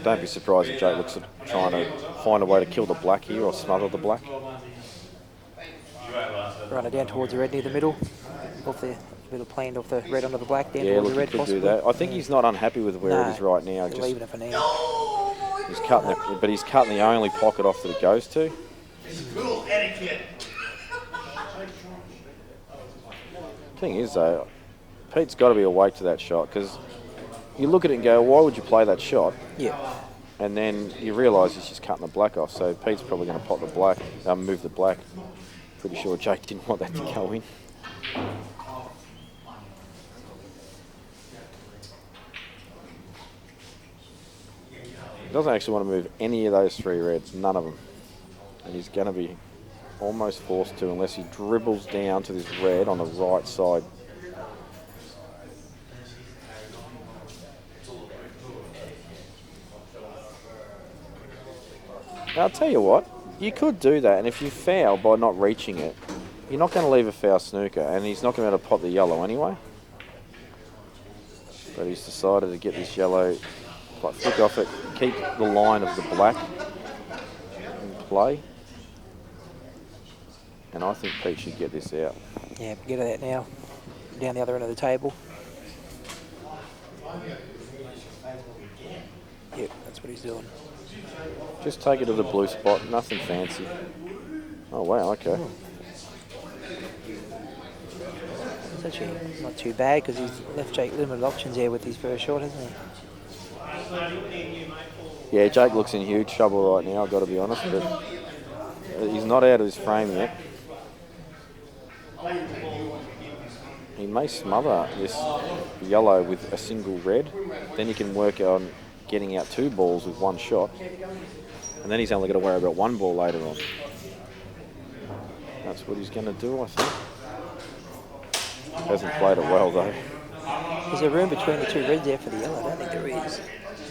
Don't be surprised if Jake looks at trying to find a way to kill the black here or smother the black. Run it down towards the red near the middle. Off the middle planned off the red onto the black, down Yeah, towards look, the he red could possibly. do that. I think he's not unhappy with where it is right now. Just leaving it for now. He's cutting it, but he's cutting the only pocket off that it goes to. Cool etiquette. Thing is, though, Pete's got to be awake to that shot because you look at it and go, why would you play that shot? Yeah. And then you realise he's just cutting the black off. So Pete's probably going to pop the black, move the black. Pretty sure Jake didn't want that to go in. He doesn't actually want to move any of those 3 reds, none of them. And he's going to be almost forced to unless he dribbles down to this red on the right side. Now, I'll tell you what, you could do that, and if you foul by not reaching it, you're not going to leave a foul snooker, and he's not going to be able to pot the yellow anyway. But he's decided to get this yellow, like flick off it, keep the line of the black in play. And I think Pete should get this out. Yeah, get it out now. Down the other end of the table. Yep, that's what he's doing. Just take it to the blue spot, nothing fancy. Oh wow, okay. It's actually not too bad because he's left Jake limited options there with his first shot, hasn't he? Yeah, Jake looks in huge trouble right now, I've got to be honest, but he's not out of his frame yet. He may smother this yellow with a single red, then he can work on getting out 2 balls with 1 shot, and then he's only got to worry about 1 ball later on. That's what he's going to do, I think. Hasn't played it well though. Is there room between the 2 reds there for the yellow? I don't think there is.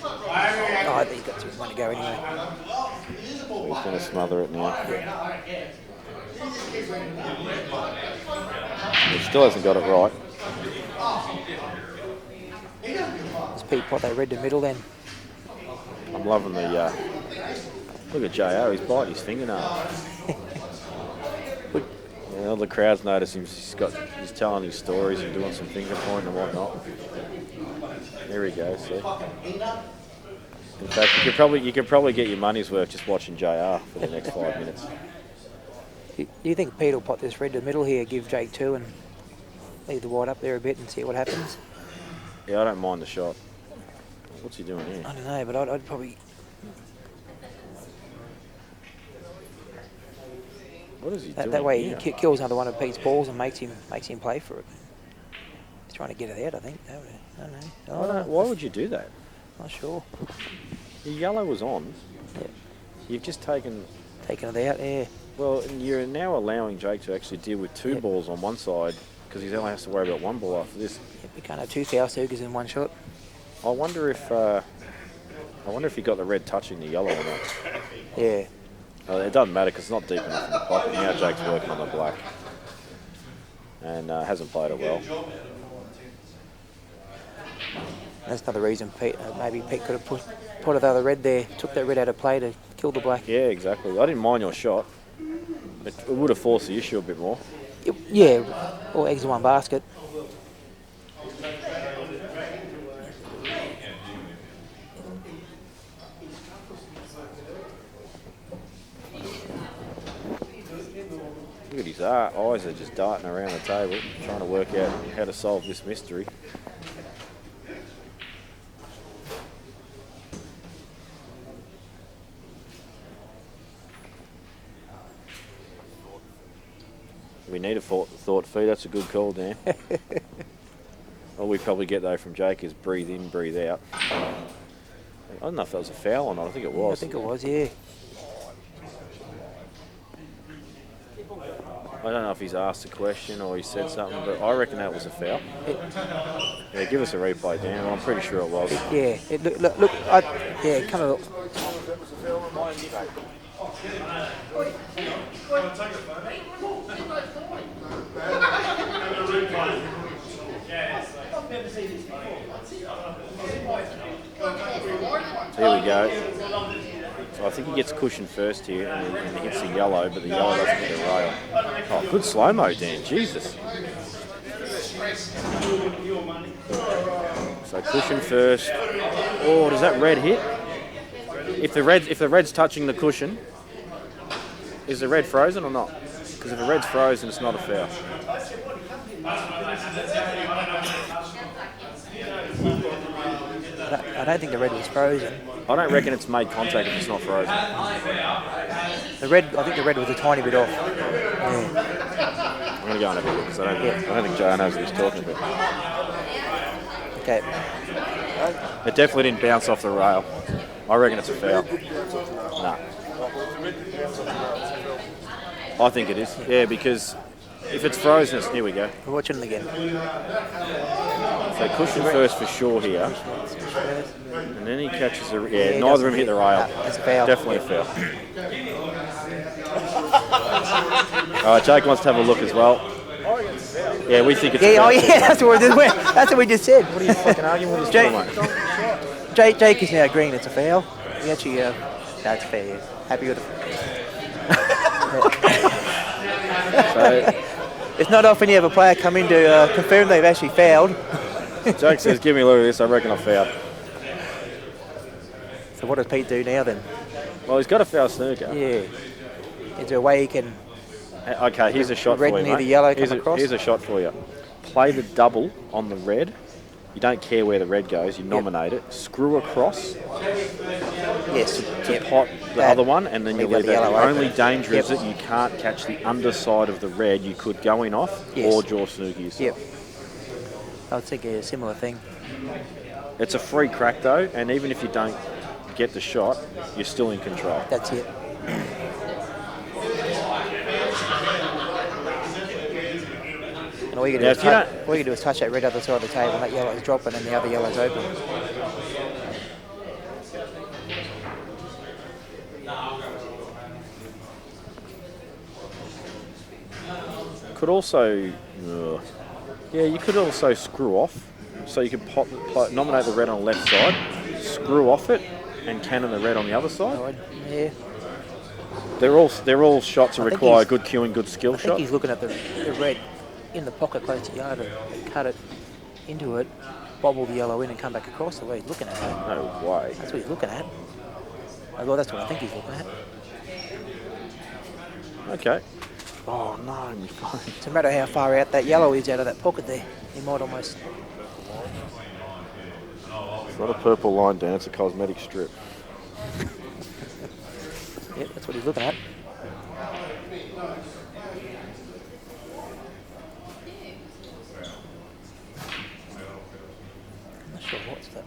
Oh, I think he's got 2 to go anyway. So he's going to smother it now. He still hasn't got it right. Does Pete pot that red to middle then? I'm loving the... look at JR, he's biting his fingernail. Yeah, all the crowd's notice him. He's telling his stories and doing some finger pointing and whatnot. There he goes. See? In fact, you could probably get your money's worth just watching JR for the next 5 minutes. Do you think Pete will pot this red to the middle here, give Jake 2 and leave the white up there a bit and see what happens? Yeah, I don't mind the shot. What's he doing here? I don't know, but I'd probably... What is he doing That way here? he kills another one of Pete's balls and makes him play for it. He's trying to get it out, I think. I don't know. Why would you do that? Not sure. Your yellow was on. Yeah. You've just taken... Taking it out, yeah. Well, and you're now allowing Jake to actually deal with 2 balls on one side because he only has to worry about 1 ball after this. We can't have 2 foul snookers in 1 shot. I wonder if he got the red touching the yellow or not. Yeah. It doesn't matter because it's not deep enough in the pocket. Now Jake's working on the black and hasn't played it well. That's another reason maybe Pete could have put the other red there, took that red out of play to kill the black. Yeah, exactly. I didn't mind your shot. It would have forced the issue a bit more. Yeah, all eggs in one basket. Look at his eyes are just darting around the table, trying to work out how to solve this mystery. We need a thought feed. That's a good call, Dan. All we probably get though from Jake is breathe in, breathe out. I don't know if that was a foul or not. I think it was. I think it was, yeah. I don't know if he's asked a question or he said something, but I reckon that was a foul. Yeah, give us a replay, Dan. I'm pretty sure it was. Yeah, it kind of. Here we go. So I think he gets cushion first here and he hits the yellow, but the yellow doesn't hit the rail. Oh, good slow-mo, Dan. Jesus. So cushion first. Oh, does that red hit? If the red's touching the cushion, is the red frozen or not? Because if the red's frozen, it's not a foul. I don't think the red was frozen. I don't reckon it's made contact if it's not frozen. I think the red was a tiny bit off. Yeah. I'm going to go and have a look because I don't think Joe knows what he's talking about. Okay. It definitely didn't bounce off the rail. I reckon it's a foul. Nah. I think it is. Yeah, because if it's frozen, here we go. We're watching it again. So cushion first for sure here. And then he catches the... Yeah, neither of them hit the rail. That's a foul. Definitely a foul. All right, Jake wants to have a look as well. Yeah, we think it's a foul. Oh yeah, that's what we just said. What are you fucking arguing with this mate? Jake is now agreeing it's a foul. He actually... no, it's fair, yeah. Happy with it. So, it's not often you have a player come in to confirm they've actually fouled. Jake says, give me a look at this, I reckon I fouled. So what does Pete do now then? Well, he's got a foul snooker. Yeah. Is there a way he can... Okay, here's a shot for you, red near mate. the yellow come across? Here's a shot for you. Play the double on the red. You don't care where the red goes, you nominate it. Screw across Yes. to pot the other one, and then you leave that. The yellow only open. danger is that you can't catch the underside of the red. You could go in off or draw snookies. Yep. I would think a similar thing. It's a free crack though, and even if you don't get the shot, you're still in control. That's it. And all you can do is touch that red other side of the table, and that yellow's dropping, and the other yellow's open. Could also, yeah, you could also screw off. So you could nominate the red on the left side, screw off it, and cannon the red on the other side. Yeah. They're all shots that require good cueing, good skill I think shot. he's looking at the red in the pocket close to the yellow to cut it into it, bobble the yellow in, and come back across the way he's looking at it. No way. That's what he's looking at. Well, that's what I think he's looking at. Okay. Oh no, you're fine. It's a matter how far out that yellow is out of that pocket there. He might almost... It's not a purple line, Dan, it's a cosmetic strip. Yep, that's what he's looking at. I'm not sure what's that.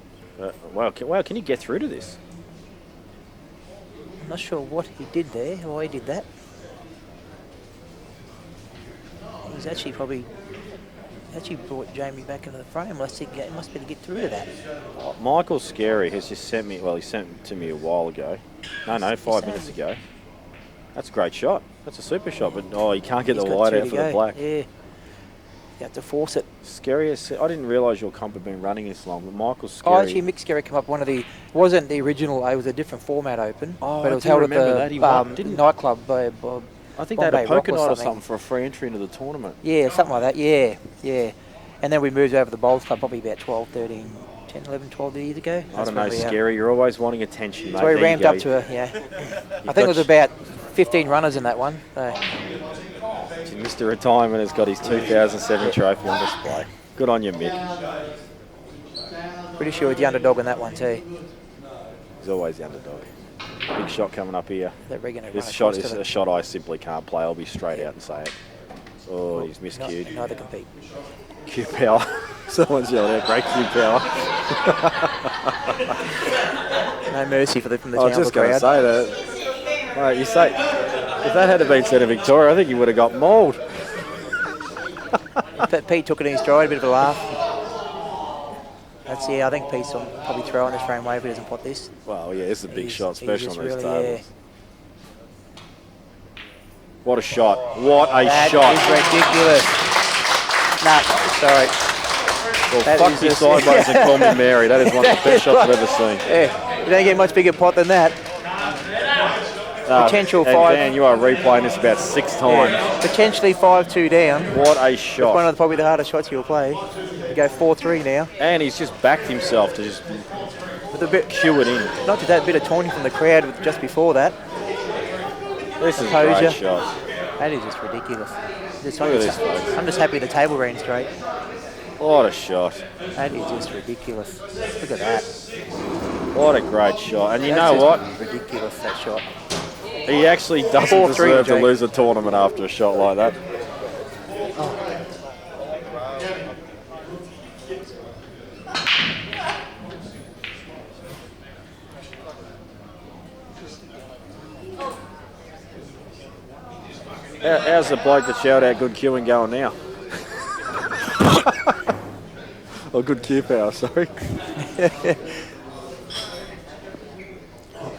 Wow, can you get through to this? I'm not sure what he did there, why he did that. He's actually brought Jamie back into the frame. Must be to get through to that. Michael Scary has just sent me, he sent it to me a while ago. No, 5 minutes ago. That's a great shot. That's a super shot, but you can't get the white out for the black. Yeah. You have to force it. Scary, I didn't realise your comp had been running this long, but Michael Scary... Oh, actually, Mick Scary came up wasn't the original, it was a different format open. Oh, but it was I held at remember the that. nightclub by I think they had a Bombay Rock poker or night or something. something for a free entry into the tournament. Yeah, something like that, yeah. And then we moved over to the Bowls Club probably about 12, 13, 10, 11, 12 years ago. I don't know, Scary, you're always wanting attention, mate. So we ramped up to I think it was about 15 runners in that one. So. Mr. Retirement has got his 2007 trophy on display. Good on you, Mick. Pretty sure he's the underdog in that one too. He's always the underdog. Big shot coming up here. This shot is a shot I simply can't play. I'll be straight out and say it. Oh, he's miscued. Neither compete. Q power. Someone's yelling out, great Q power. No mercy from the I was just going to say that. Mate, you say, if that had been said in Victoria, I think you would have got mauled. But Pete took it in his stride, a bit of a laugh. I think Pete's probably throwing his frame away if he doesn't pot this. Well, yeah, it's a big shot, especially on these tables. Yeah. What a shot. What a shot. That is Nah, sorry. Well, That fuck is you just- sideways and call me Mary. That is one of the best shots I've ever seen. Yeah, you don't get much bigger pot than that. Potential and 5. Dan, you are replaying this about 6 times. Yeah, potentially 5-2 down. What a It's shot. one of probably the hardest shots you'll play. You go 4-3 now. And he's just backed himself to just With a bit, cue it in. not just that, bit of taunting from the crowd just before that. This is a Composure. great shot. That is just ridiculous. Look at this, folks. I'm just happy the table ran straight. What a shot. That is just ridiculous. Look at that. What a great shot. And you That's know just what? Ridiculous, that shot. He actually doesn't 4-3 deserve to Jake. lose a tournament after a shot like that. How's the bloke that shouted out good queuing going now? Oh, good cue power, sorry.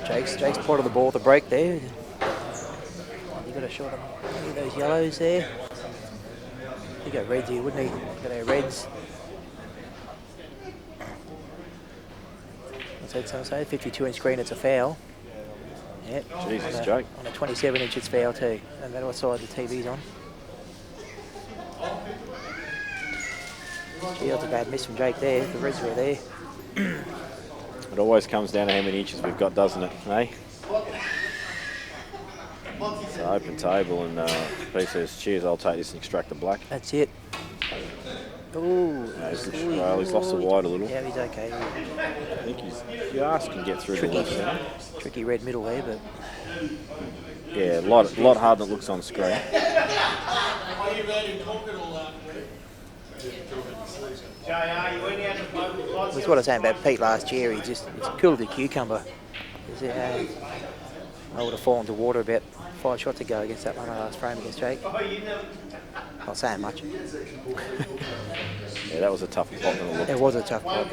Jake's pot of the ball to break there. You got a shot on any of those yellows there. You got reds here, wouldn't he? Got our reds. What's that someone say? 52-inch screen, it's a foul. Yep. Jesus, on a, Jake. On a 27-inch, it's foul too. No matter what side the TV's on. Gee, that's a bad miss from Jake there. The reds were there. It always comes down to how many inches we've got, doesn't it? Eh? It's an open table, and P says, cheers, I'll take this and extract the black. That's it. Ooh. No, he's lost the wide a little. Yeah, he's okay. I think he's just can get through the left center. Tricky red middle there, but Yeah, a lot harder than it looks on screen. that's what I was saying about Pete last year. He's cool as a cucumber. I would have fallen to water about 5 shots ago against that one last frame against Jake. Not saying much. Yeah, that was a tougher pot than it looked. It was a tough pot.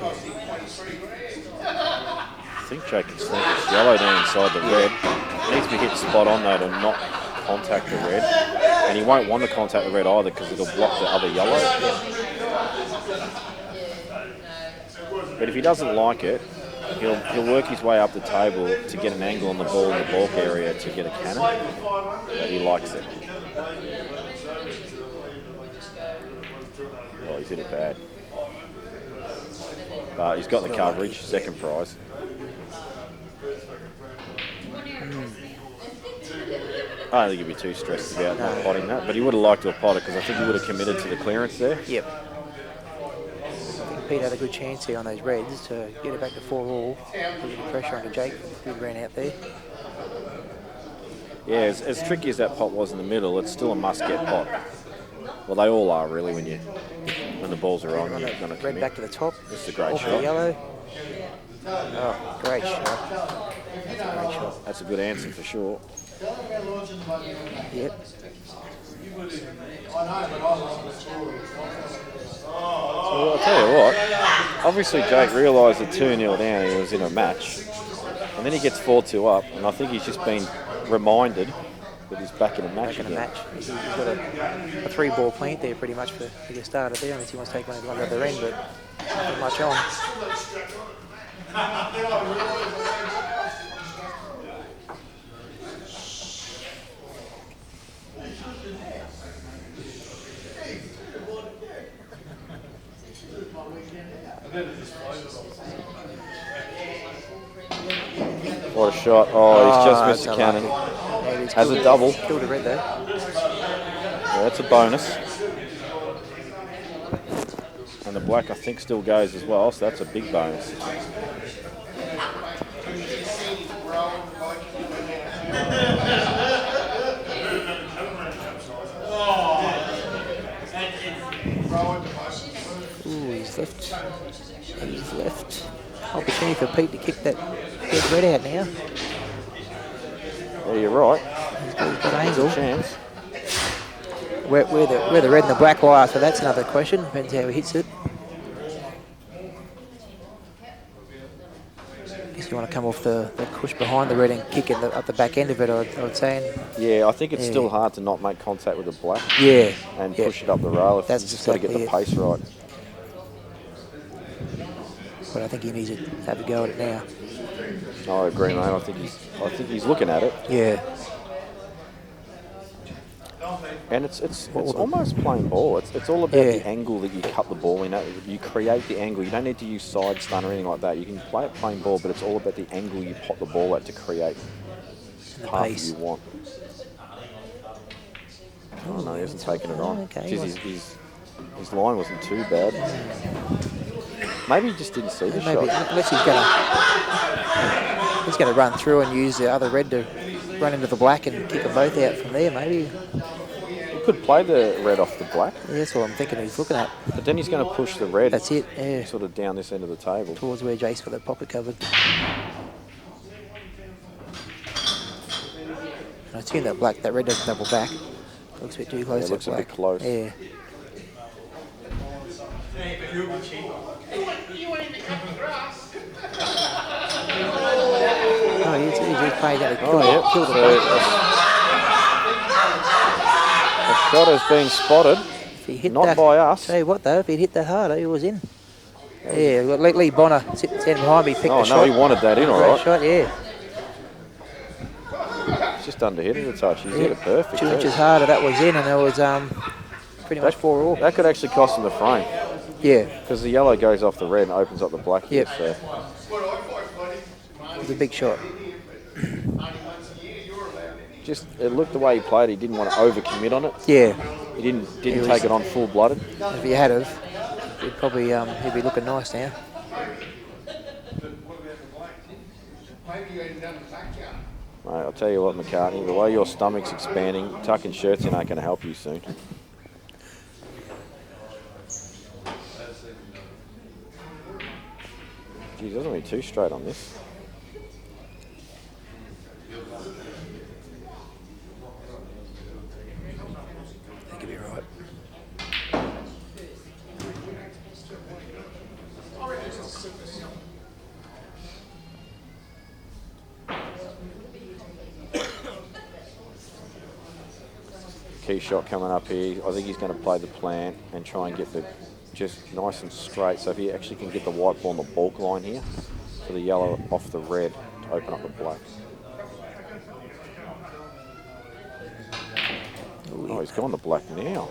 I think Jake can sneak this yellow down inside the red. Needs to be hit spot on though to not contact the red. And he won't want to contact the red either because it'll block the other yellow. But if he doesn't like it, he'll work his way up the table to get an angle on the ball in the balk area to get a cannon. But he likes it. Oh, he's hit it bad. But he's got the coverage, second prize. I don't think he'd be too stressed about not potting that, but he would have liked to have potted because I think he would have committed to the clearance there. Yep. I think Pete had a good chance here on those reds to get it back to 4-all. Put the pressure onto Jake, who ran out there. Yeah, as tricky as that pot was in the middle, it's still a must-get pot. Well, they all are really when the balls are on. You're going to Red commit. back to the top. It's a great Off the shot. yellow. Oh, great shot. That's a great shot. That's a good answer for sure. Yep. So I'll tell you what, obviously Jake realised at 2-0 down he was in a match, and then he gets 4-2 up, and I think he's just been reminded that he's back in a match Back in a again. match. He's got a 3-ball plant there pretty much to get started there, unless he wants to take one at the other end, but not much on. What a shot. Oh, he's just missed a that's cannon. Yeah, Has a double. Killed a red though. Yeah, that's a bonus. And the black, I think, still goes as well, so that's a big bonus. Ooh, he's left. He's left. Opportunity for Pete to kick that dead red out now. Yeah, you're right. He's got angle. Chance. Where the red and the black lie, so that's another question. Depends how he hits it. you want to come off the cush behind the red and kick it up the back end of it, I would say. And Yeah, I think it's still hard to not make contact with the black. Yeah. And push it up the rail. If That's you just got to get the exactly pace right. But I think he needs to have a go at it now. I agree, mate. I think he's looking at it. Yeah. And it's almost plain ball. It's all about the angle that you cut the ball in. You create the angle. You don't need to use side stun or anything like that. You can play it plain ball, but it's all about the angle you pop the ball at to create the path that you want. Oh no, he hasn't taken it on. Okay, his line wasn't too bad. Maybe he just didn't see the shot. Unless he's going to run through and use the other red to run into the black and kick them both out from there, maybe. He could play the red off the black. Yeah, that's what I'm thinking he's looking at. But then he's going to push the red. That's it, yeah. Sort of down this end of the table. Towards where Jace got that pocket covered. I assume that red doesn't double back. Looks a bit too close. Yeah, it looks a bit close. Yeah. Oh, he's playing that to kill the ball. A shot has been spotted, If he hit not that, by us. Tell you what though, if he'd hit that harder, he was in. Yeah, we've got Lee Bonner standing behind me, picked the shot. Oh no, he wanted that in, all right. Great shot, yeah. It's just under hit of the touch. He's hit it perfect. 2 inches harder, that was in, and it was pretty much 4-all. That could actually cost him the frame. Yeah. Because the yellow goes off the red and opens up the black here. Yep. So. It was a big shot. Just it looked the way he played. He didn't want to overcommit on it. Yeah. He didn't take it on full-blooded. If he had have, he'd probably he'd be looking nice now. Mate, I'll tell you what, McCartney, the way your stomach's expanding, tucking shirts in ain't going to help you soon. Geez, doesn't be too straight on this. I think he'll be right. Key shot coming up here. I think he's going to play the plant and try and get the just nice and straight. So if he actually can get the white ball on the balk line here, for the yellow off the red to open up the black. Oh, he's gone the black now.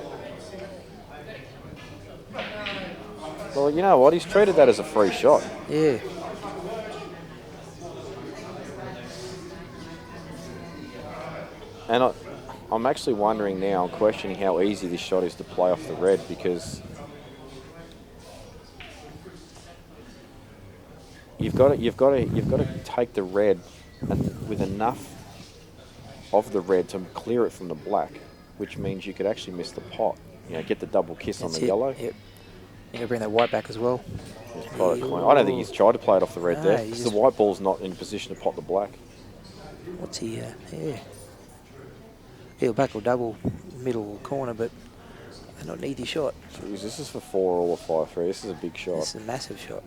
Well, you know what? He's treated that as a free shot. Yeah. And I'm actually wondering now, I'm questioning how easy this shot is to play off the red, because you've got to take the red and with enough of the red to clear it from the black, which means you could actually miss the pot. You know, get the double kiss on the yellow. Yep. You can bring that white back as well. I don't think he's tried to play it off the red there, because the white ball's not in position to pot the black. What's he? Yeah. He'll back or double middle corner, but not an easy shot. Jeez, this is for 4-all or 5-3. This is a big shot. This is a massive shot.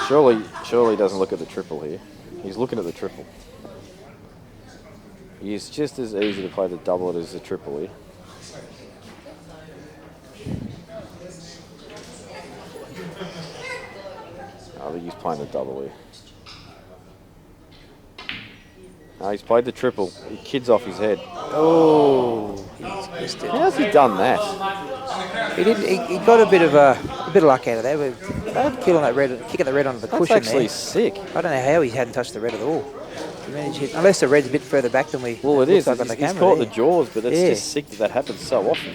Surely he doesn't look at the triple here. He's looking at the triple. It's just as easy to play the double as the triple here. I think he's playing the double here. No, he's played the triple. The kid's off his head. Oh, he's missed it. How's he done that? He didn't. He got a bit of luck out of that. Kicking the red onto the cushion. That's actually there. sick. I don't know how he hadn't touched the red at all. Unless the red's a bit further back than we. Well, it is. Like on the He's camera caught there. the jaws, but it's just sick that happens so often.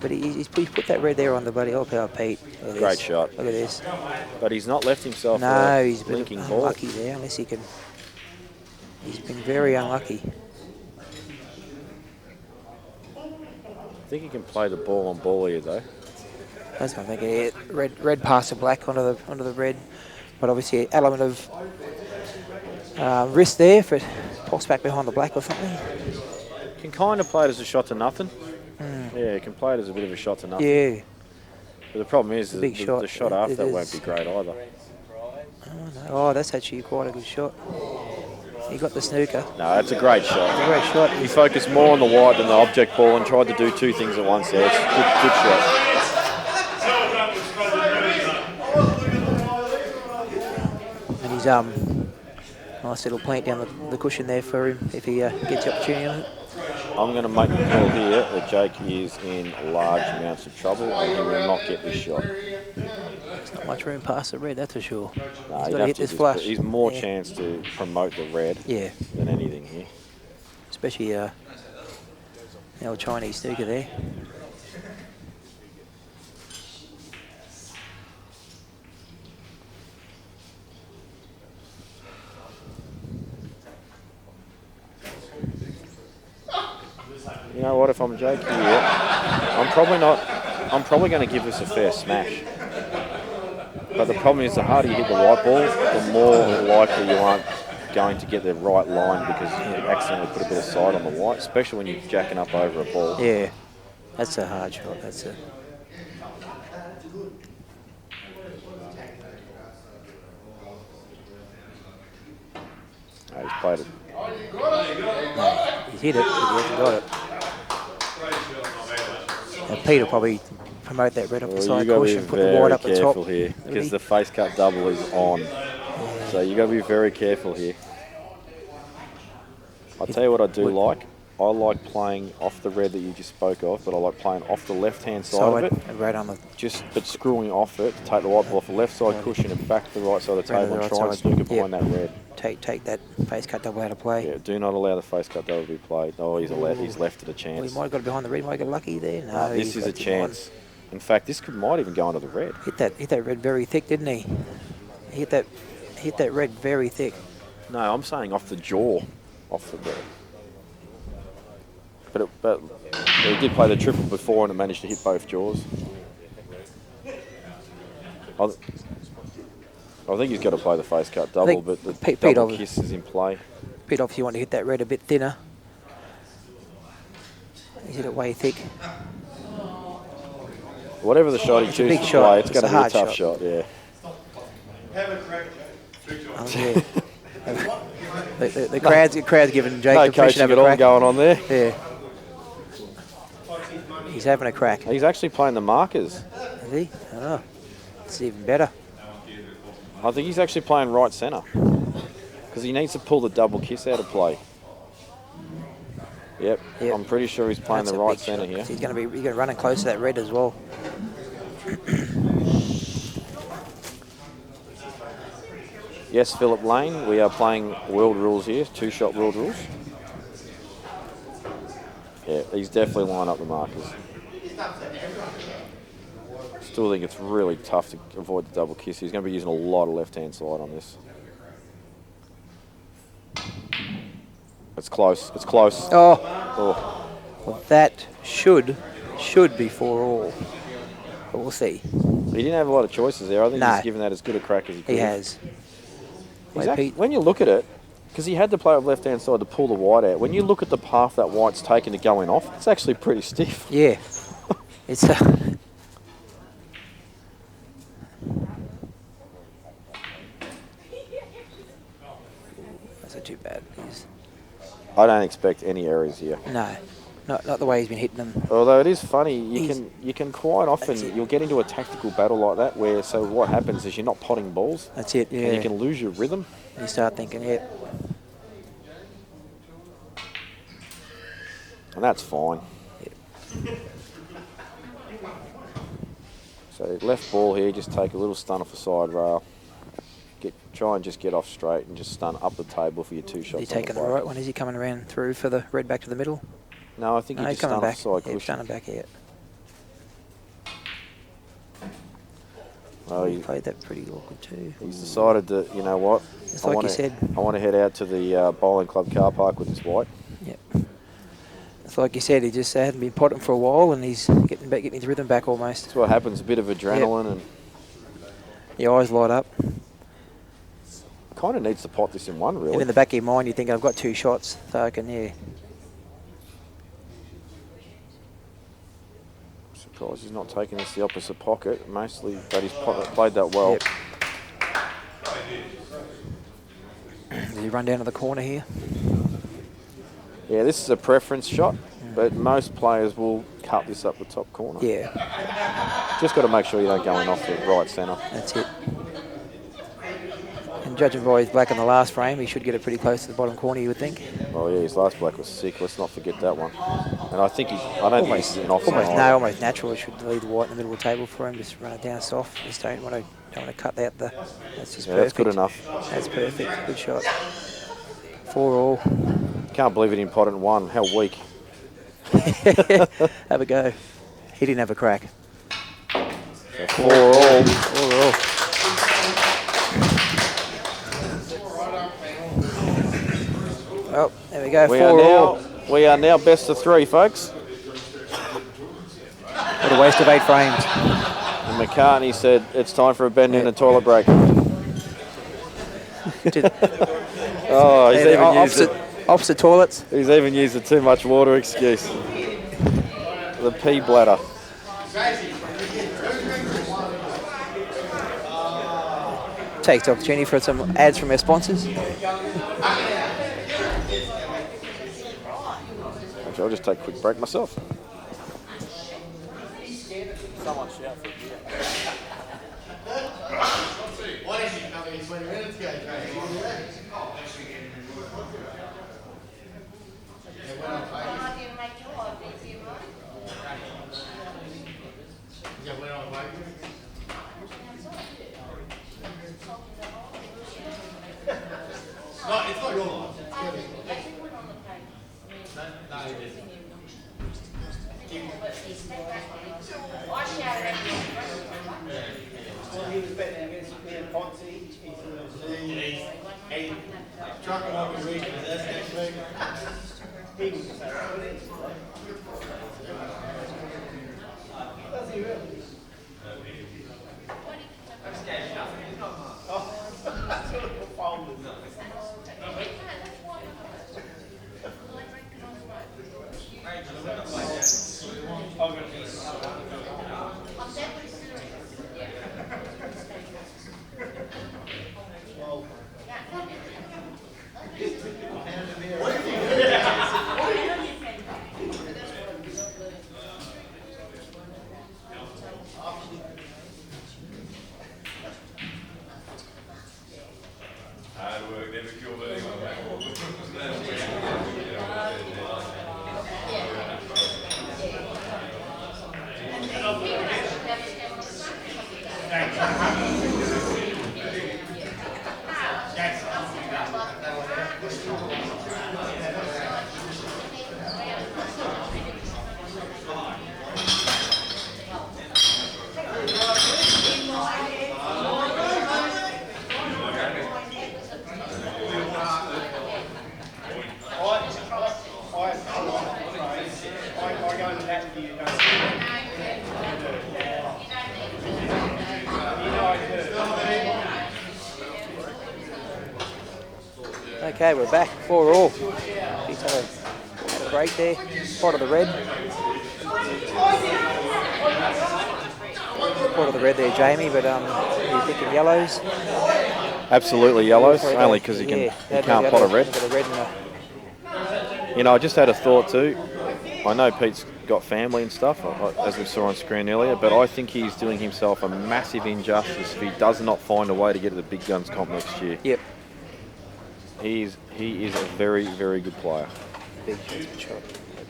But he's put that red there on the bloody power Pete. Great shot. Look at this. But he's not left himself He's been blinking ball. unlucky there, unless he can. He's been very unlucky. I think he can play the ball on ball here, though. That's what I'm thinking. Yeah, red past the black onto the red, but obviously an element of wrist there if it pops back behind the black or something. Can kind of play it as a shot to nothing. Yeah, you can play it as a bit of a shot to nothing. Yeah. But the problem is Big the shot. shot after It that is. won't be great either. Oh, that's actually quite a good shot. He got the snooker. No, that's a great shot. It's a great shot. He focused more on the white than the object ball and tried to do two things at once there. It's a good shot. And he's nice little plant down the cushion there for him if he gets the opportunity on it. I'm going to make the call here that Jake is in large amounts of trouble and he will not get this shot. There's not much room past the red, that's for sure. No, He's got to hit this flush. He's more chance to promote the red than anything here. Especially the old Chinese snooker there. You know what, if I'm Jake here, I'm probably going to give this a fair smash. But the problem is the harder you hit the white ball, the more likely you aren't going to get the right line because you accidentally put a bit of side on the white, especially when you're jacking up over a ball. Yeah, that's a hard shot. That's a. No, he's played it. No, he's hit it, but he hasn't got it. Now Pete will probably promote that red off the side caution, put the white up the top. You got to be very careful here because the face cut double is on. So you got to be very careful here. I'll tell you what I do like. I like playing off the red that you just spoke of, but I like playing off the left-hand side of it. Right on the. But screwing off it to take the white ball off the left side cushion and back to the right side of the table and try and snook it behind that red. Take that face cut double out of play. Yeah, do not allow the face cut double to be played. Oh, he's left it a chance. Well, he might have got it behind the red. Might have got lucky there. No, this is a chance. In fact, this might even go into the red. Hit that red very thick, didn't he? Hit that red very thick. No, I'm saying off the jaw, off the red. But he did play the triple before and it managed to hit both jaws. I think he's got to play the face cut double, but the double kiss is in play. Pete, obviously, you want to hit that red a bit thinner. He's hit it way thick. Whatever the shot he chooses to play, it's going to be a tough shot. Yeah. The crowd's giving Jake no coaching at all going on there. Yeah. He's having a crack. He's actually playing the markers. Is he? I don't know. It's even better. I think he's actually playing right centre because he needs to pull the double kiss out of play. Yep. I'm pretty sure he's playing the right centre here. He's going to be running close to that red as well. Yes, Philip Lane, we are playing world rules here, two-shot world rules. Yeah, he's definitely lined up the markers. Still think it's really tough to avoid the double kiss. He's going to be using a lot of left-hand side on this. It's close. It's close. Oh. Well, that should be 4-all. But we'll see. He didn't have a lot of choices there. I think he's given that as good a crack as he could. He has. When you look at it, because he had to play with left-hand side to pull the white out, when you look at the path that white's taken to going off, it's actually pretty stiff. Yeah. It's that's not too bad. I don't expect any errors here. No. Not the way he's been hitting them. Although it is funny, you can quite often, you'll get into a tactical battle like that where, so what happens is you're not potting balls. That's it, yeah. And you can lose your rhythm. You start thinking, yeah. And that's fine. Yep. So left ball here, just take a little stun off the side rail. Try and just get off straight and just stun up the table for your two shots. Is he taking the right one? Is he coming around through for the red back to the middle? No, I think he's just coming back. Side he's coming back here. Well, he played that pretty awkward too. He's decided that, you know what? It's like you said. I want to head out to the bowling club car park with this white. Yep. It's like you said, he just hadn't been potting for a while and he's getting his rhythm back almost. That's what happens, a bit of adrenaline and... Your eyes light up. Kind of needs to pot this in one, really. And in the back of your mind, you think, I've got two shots, so I can, Surprised he's not taking this the opposite pocket, mostly, but he's played that well. Yep. Does he run down to the corner here? Yeah, this is a preference shot, but most players will cut this up the top corner. Yeah, Just got to make sure you don't go in off the right centre. that's it. And judging by his black in the last frame, he should get it pretty close to the bottom corner, you would think. Oh yeah, his last black was sick. Let's not forget that one. And I think I don't think he's an offside. Almost natural. He should leave the white in the middle of the table for him. Just run it down soft. Just don't want to cut out the. That's just perfect. That's good enough. That's perfect. Good shot. 4-all. Can't believe he didn't pot it in one. How weak. Have a go. He didn't have a crack. So 4-all. 4-all. Oh, there we go. 4-all. We are now best of 3, folks. What a waste of 8 frames. And McCartney said it's time for a bend in a toilet break. Oh, he's even used it. Opposite toilets. He's even used the too much water excuse. The pee bladder. Takes the opportunity for some ads from our sponsors. Actually, I'll just take a quick break myself. Someone shout for you. Why didn't you come in 20 minutes ago, Jay? No, it's not your line. No, it isn't. He was betting against Ponzi. He struck him off his region with this next week. He was just does he really? Okay, we're back. 4-all. He's had a break there. Pot of the red. Pot of the red there, Jamie, but you're thinking yellows? Absolutely yellows, only because he can't pot a red. You know, I just had a thought too. I know Pete's got family and stuff, as we saw on screen earlier, but I think he's doing himself a massive injustice if he does not find a way to get to the Big Guns comp next year. Yep. He is a very, very good player. Big shot.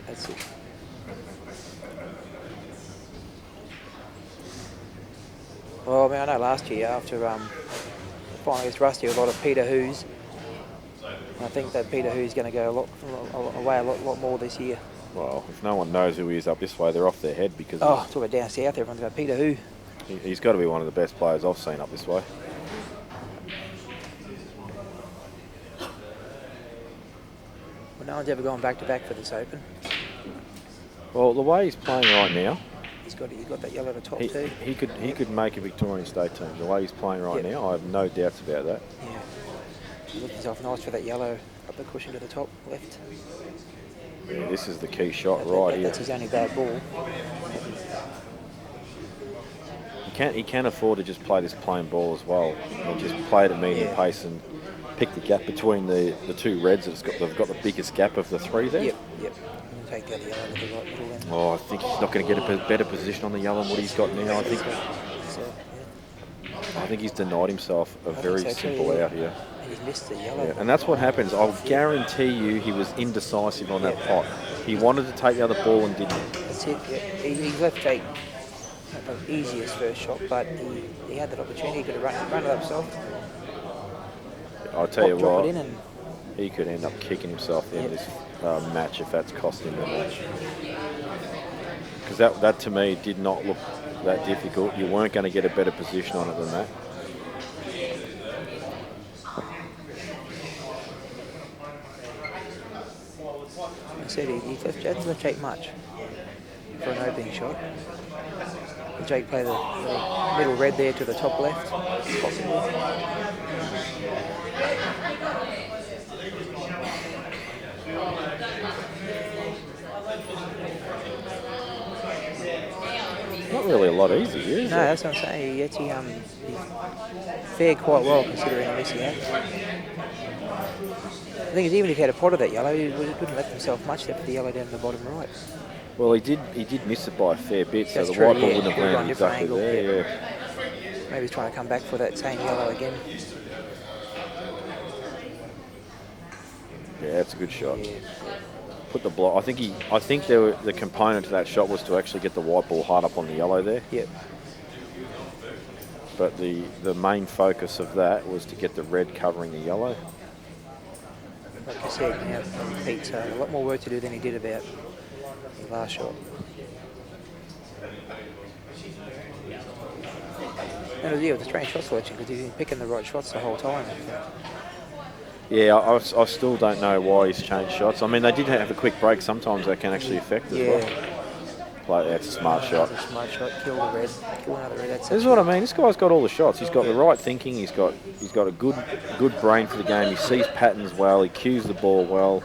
That's it. Well, I mean, I know last year after finally against Rusty, a lot of Peter Who's. I think that Peter Who's going to go a lot more this year. Well, if no one knows who he is up this way, they're off their head because. Oh, talk about down south, everyone's going Peter Who. He's got to be one of the best players I've seen up this way. Well, no one's ever gone back to back for this Open. Well, the way he's playing right now, he's got that yellow at the top too. He could make a Victorian State team. The way he's playing right now, I have no doubts about that. Yeah, he looked himself nice for that yellow up the cushion to the top left. Yeah, this is the key shot right here. That's his only bad ball. he can afford to just play this plain ball as well, and just play it at medium pace and pick the gap between the two reds. They've got the biggest gap of the three there. Yep. And take the other yellow to the right middle then. Oh, I think he's not going to get a better position on the yellow than what he's got now. I think he's denied himself a very simple out here. And he's missed the yellow. Yeah, and that's what happens. I'll guarantee you he was indecisive on that pot. He wanted to take the other ball and didn't. That's it. Yeah. He's left take the easiest first shot, but he had that opportunity. He could have run it up soft. I'll tell you Drop what, it in and he could end up kicking himself in this match if that's cost him the match. Because that to me did not look that difficult. You weren't going to get a better position on it than that. I said he doesn't left take much for an opening shot. Will Jake play the middle red there to the top left, possibly? Not really a lot easier, is No, it? that's what I'm saying. He fared quite well considering the mess he had. The thing is, even if he had a pot of that yellow, he wouldn't have left himself much there for the yellow down in the bottom right. Well, he did miss it by a fair bit, so That's the true, white ball yeah. wouldn't have Could've gone landed different exactly angle, there. yeah. Yeah. Maybe he's trying to come back for that same yellow again. Yeah, that's a good shot. Yeah. Put the block. I think the component to that shot was to actually get the white ball hard up on the yellow there. Yep. But the main focus of that was to get the red covering the yellow. Like I said, now Pete's a lot more work to do than he did about the last shot. And it was a strange shot selection because he's been picking the right shots the whole time. Yeah, I still don't know why he's changed shots. I mean, they did have a quick break. Sometimes that can actually affect as well. That's a smart shot. That's a smart shot. Kill the red. Kill another red. That's This is what I mean. This guy's got all the shots. He's got the right thinking. He's got a good brain for the game. He sees patterns well. He cues the ball well.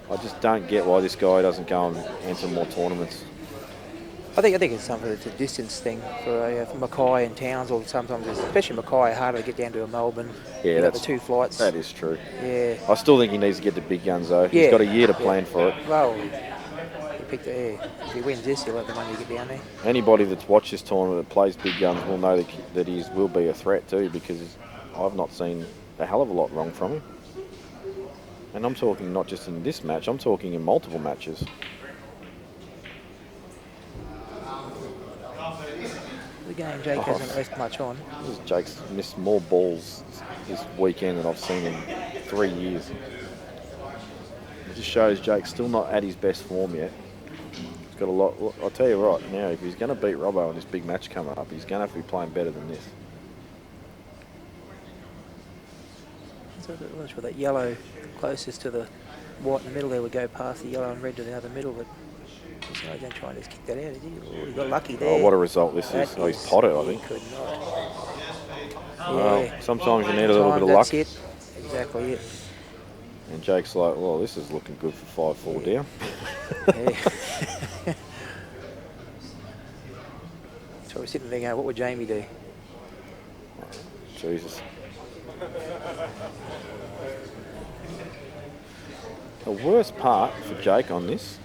I just don't get why this guy doesn't go and enter more tournaments. I think it's something. It's a distance thing for Mackay and Townsville. Sometimes, especially Mackay, harder to get down to a Melbourne. Yeah, that's the 2 flights. That is true. Yeah. I still think he needs to get the big guns though. Yeah. He's got a year to plan for it. Well, he picked the air. If he wins this, he'll have the money to get down there. Anybody that's watched this tournament that plays big guns will know that he will be a threat too, because I've not seen a hell of a lot wrong from him. And I'm talking not just in this match, I'm talking in multiple matches. The game Jake hasn't left much on. Jake's missed more balls this weekend than I've seen in 3 years. It just shows Jake's still not at his best form yet. He's got a lot. I'll tell you right now, if he's going to beat Robbo in this big match coming up, he's going to have to be playing better than this. So for that yellow closest to the white in the middle there would go past the yellow and red to the other middle, but he's not going to try and just kick that out, is he? Oh, he got lucky there. Oh, what a result this is. Oh, he's potted, I think. He could not. Well, Yeah. sometimes you need a little bit of luck. That's it. Exactly it. And Jake's like, well, this is looking good for 5-4 down. Yeah. So we're sitting there going, what would Jamie do? Jesus. The worst part for Jake on this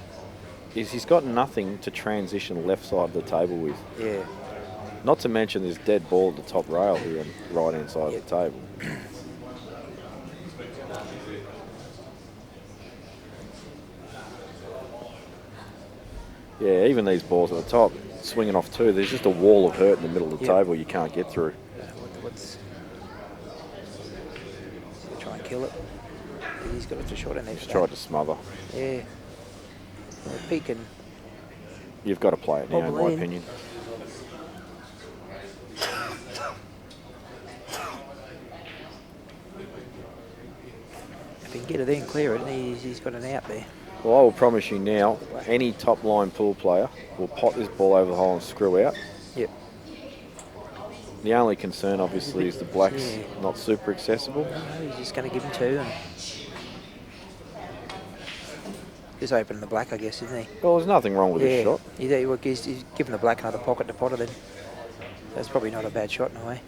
is he's got nothing to transition left side of the table with. Yeah. Not to mention this dead ball at the top rail here on the right hand side of the table. Yeah, even these balls at the top, swinging off too, there's just a wall of hurt in the middle of the table you can't get through. What's try and kill it? He's got a shot in there. Just tried to smother. Yeah. Well, Pete can. You've got to play it now, in my opinion. If he can get it in, clear it, he's got an out there. Well, I will promise you now, any top line pool player will pot this ball over the hole and screw out. Yep. The only concern, obviously, is the black's not super accessible. No, he's just going to give him 2 and just open the black, I guess, isn't he? Well, there's nothing wrong with this shot. He's giving the black another pocket to potter then. That's probably not a bad shot in a way.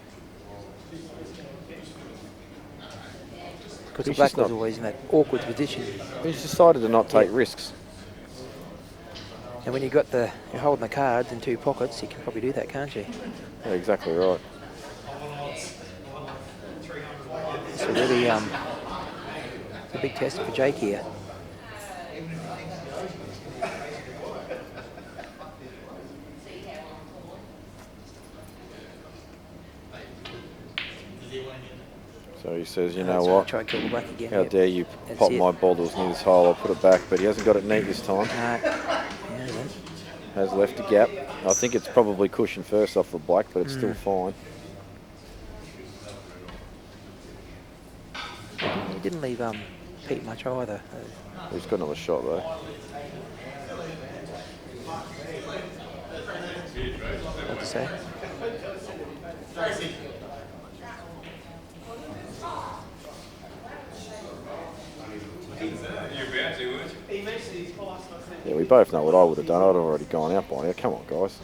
Because the He's black just was not- always in that awkward position. He's decided to not take risks. And when you're holding the cards in two pockets, you can probably do that, can't you? Yeah, exactly right. It's a really it's a big test for Jake here. So he says, you know Let's what? Try and kill the black again. How Yep. dare you That's pop it. my ball that was near this hole? I'll put it back, but he hasn't got it neat this time. No. Yeah, then. Has left a gap. I think it's probably cushioned first off the black, but it's still fine. He didn't leave Pete much either. He's got another shot though. What to say? Yeah, we both know what I would have done. I'd have already gone out by now. Come on, guys.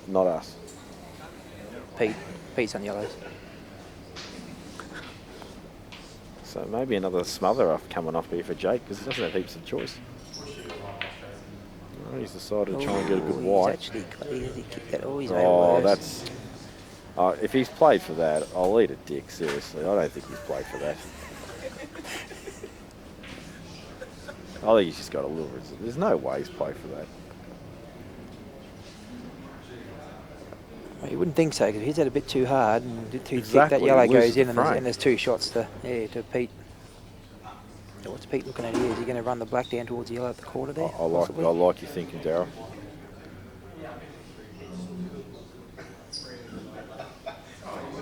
Not us. Pete's on yellows. So maybe another smother off coming off here for Jake because he doesn't have heaps of choice. Oh, he's decided to try and get a good white. He's actually he kicked that. Oh, he's made it Oh, worse. that's... if he's played for that, I'll eat a dick, seriously. I don't think he's played for that. I think he's just got a little... There's no way he's played for that. Well, you wouldn't think so because he's had a bit too hard and too thick. Exactly, That yellow he loses goes in the and there's, frame. and there's two shots to Pete. So what's Pete looking at here? Is he going to run the black down towards the yellow at the corner there? I like your thinking, Darryl.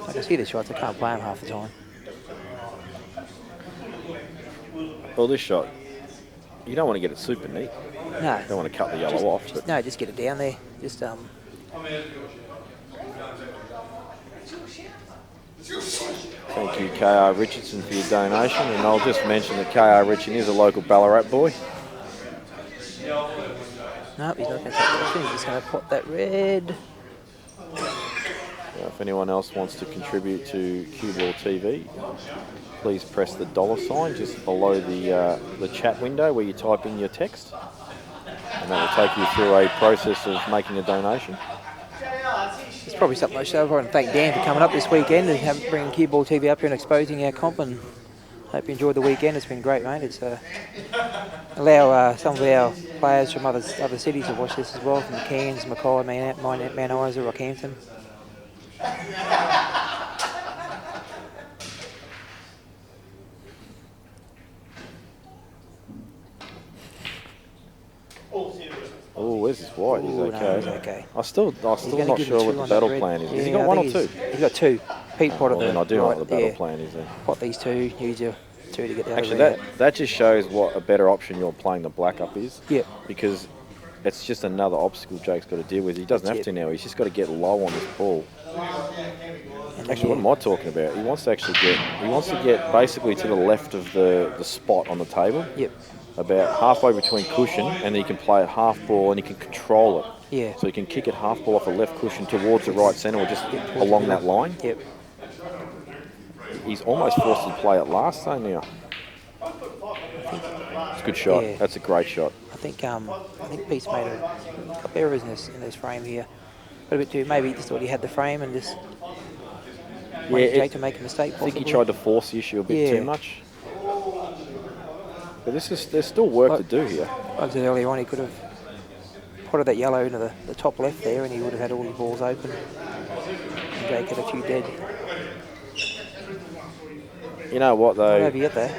I can see the shots. I can't play them half the time. Well, this shot, you don't want to get it super neat. No. You don't want to cut the yellow off. But No, just get it down there. Just thank you, KR Richardson, for your donation. And I'll just mention that KR Richardson is a local Ballarat boy. no, he's not going to take that. He's just going to pop that red. If anyone else wants to contribute to CueballTV, please press the $ just below the chat window where you type in your text, and that will take you through a process of making a donation. It's probably something I should have. I want to thank Dan for coming up this weekend and bringing CueballTV up here and exposing our comp. And hope you enjoyed the weekend. It's been great, mate. It's allow some of our players from other cities to watch this as well, from Cairns, Mackay, Mount Isa, Rockhampton. Oh, where's his white? He's Ooh, okay. no, he's okay. I'm still He's not gonna give him sure two what the on that battle red. plan is. Has Yeah, he got I one or think two? He's got two. Pete potted Well, then I do know what the battle plan is then. Pot these two, use your two to get the Actually, other that just shows what a better option you're playing the black up is. Yep. Because it's just another obstacle Jake's got to deal with. He doesn't That's have it. to now. He's just got to get low on this ball. And Actually, what am I talking about? He wants to actually get basically to the left of the spot on the table. Yep. About halfway between cushion, and then he can play it half ball and he can control it. Yeah. So he can kick it half ball off the left cushion towards the right centre or just towards along the that line. Yep. He's almost forced to play it last though now. It's a good shot. Yeah. That's a great shot. I think Pete's made a couple errors in this frame here. A bit too. Maybe he just thought he had the frame and just wanted Jake to make a mistake. I think he possibly. tried to force the issue a bit Yeah. too much. But there's still work to do here. Like I said earlier on, he could have potted that yellow into the top left there, and he would have had all his balls open. And Jake had a few dead. You know what Not though? over yet there.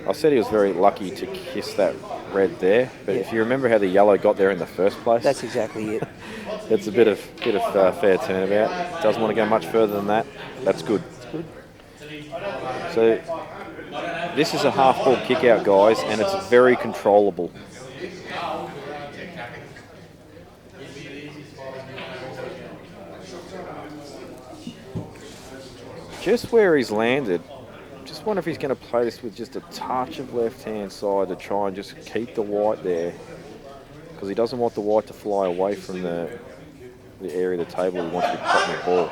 I said he was very lucky to kiss that red there, but Yeah. if you remember how the yellow got there in the first place, That's exactly it. it's a bit of fair turnabout. Doesn't want to go much further than that. That's good. It's good. So this is a half ball kick out, guys, and it's very controllable. Just where he's landed, just wonder if he's going to play this with just a touch of left-hand side to try and just keep the white there, because he doesn't want the white to fly away from the the area of the table he wants to be potting the ball.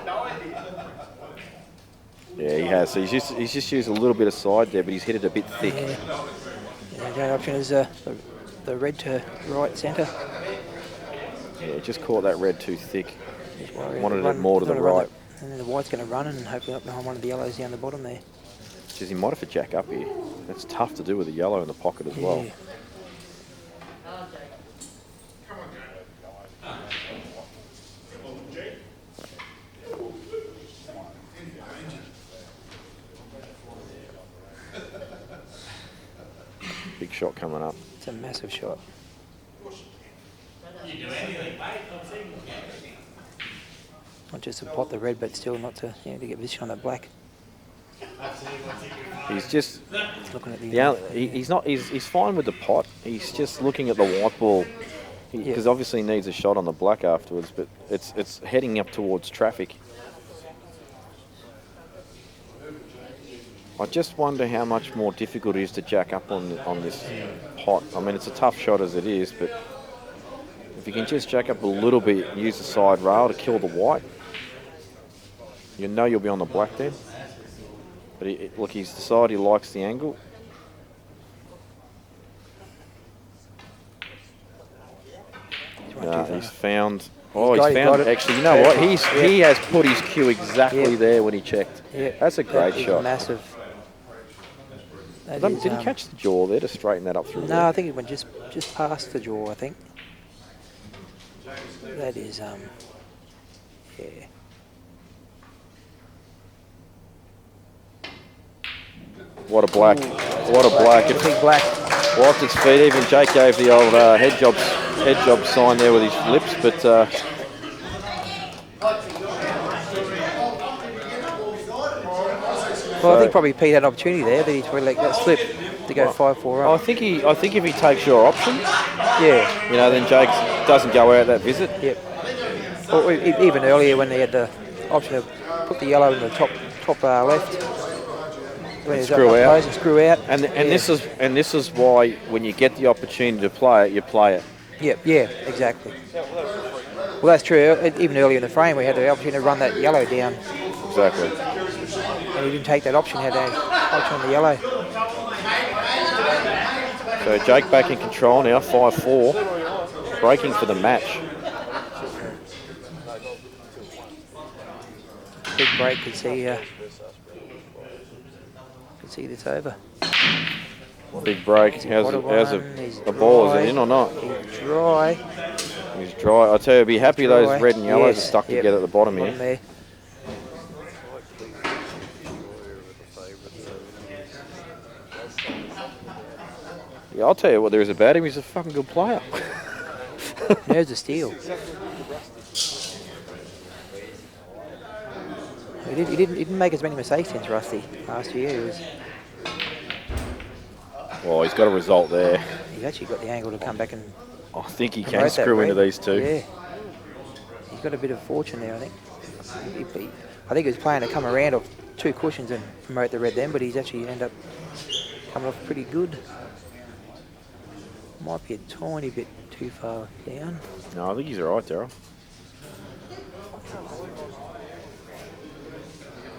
Yeah, he has. So he's just used a little bit of side there, but he's hit it a bit thick. Yeah, the option is the red to right centre. Yeah, just caught that red too thick. Wanted Run, it more to the right. And then the white's going to run and hopefully up behind one of the yellows down the bottom there. Geez, he might have to jack up here. That's tough to do with the yellow in the pocket as well. Big shot coming up. It's a massive shot. Not just to pot the red, but still not to to get position on that black. He's just Looking at the he's fine with the pot. He's just looking at the white ball because obviously he needs a shot on the black afterwards. But it's heading up towards traffic. I just wonder how much more difficult it is to jack up on this pot. I mean, it's a tough shot as it is, but if you can just jack up a little bit and use the side rail to kill the white, you know you'll be on the black then. But look, he's decided he likes the angle. He's found. Oh, he's found. Actually, you know what? He has put his cue exactly there when he checked. Yeah, that's a great shot. Massive. Did he catch the jaw there to straighten that up through? No, there? I think it went just past the jaw. I think. That is yeah. What a black! What a black! Big black. Wiped its feet. Even Jake gave the old head job sign there with his lips, but. Well, I think probably Pete had an opportunity there, but he's probably let that slip to go 5-4 up. I think if he takes your option, yeah, then Jake doesn't go out that visit. Yep. Or even earlier when they had the option to put the yellow in the top left. When Screw out. And screw out. And this is why when you get the opportunity to play it, you play it. Yep. Yeah. Exactly. Well, that's true. Even earlier in the frame, we had the opportunity to run that yellow down. Exactly. And he didn't take that option. He had that option on the yellow. So Jake back in control now, 5-4, breaking for the match. Big break. Could see this over. Big break. How's the ball? Is it in or not? He's dry. He's dry. I tell you, be happy those red and yellows are stuck together at the bottom here. There. Yeah, I'll tell you what there is about him. He's a fucking good player. There's a steal. He didn't make as many mistakes since Rusty last year. Well, he's got a result there. He's actually got the angle to come back and. I think he can screw into these two. Yeah. He's got a bit of fortune there, I think. I think he was planning to come around off two cushions and promote the red then, but he's actually ended up coming off pretty good. Might be a tiny bit too far down. No, I think he's all right, Daryl.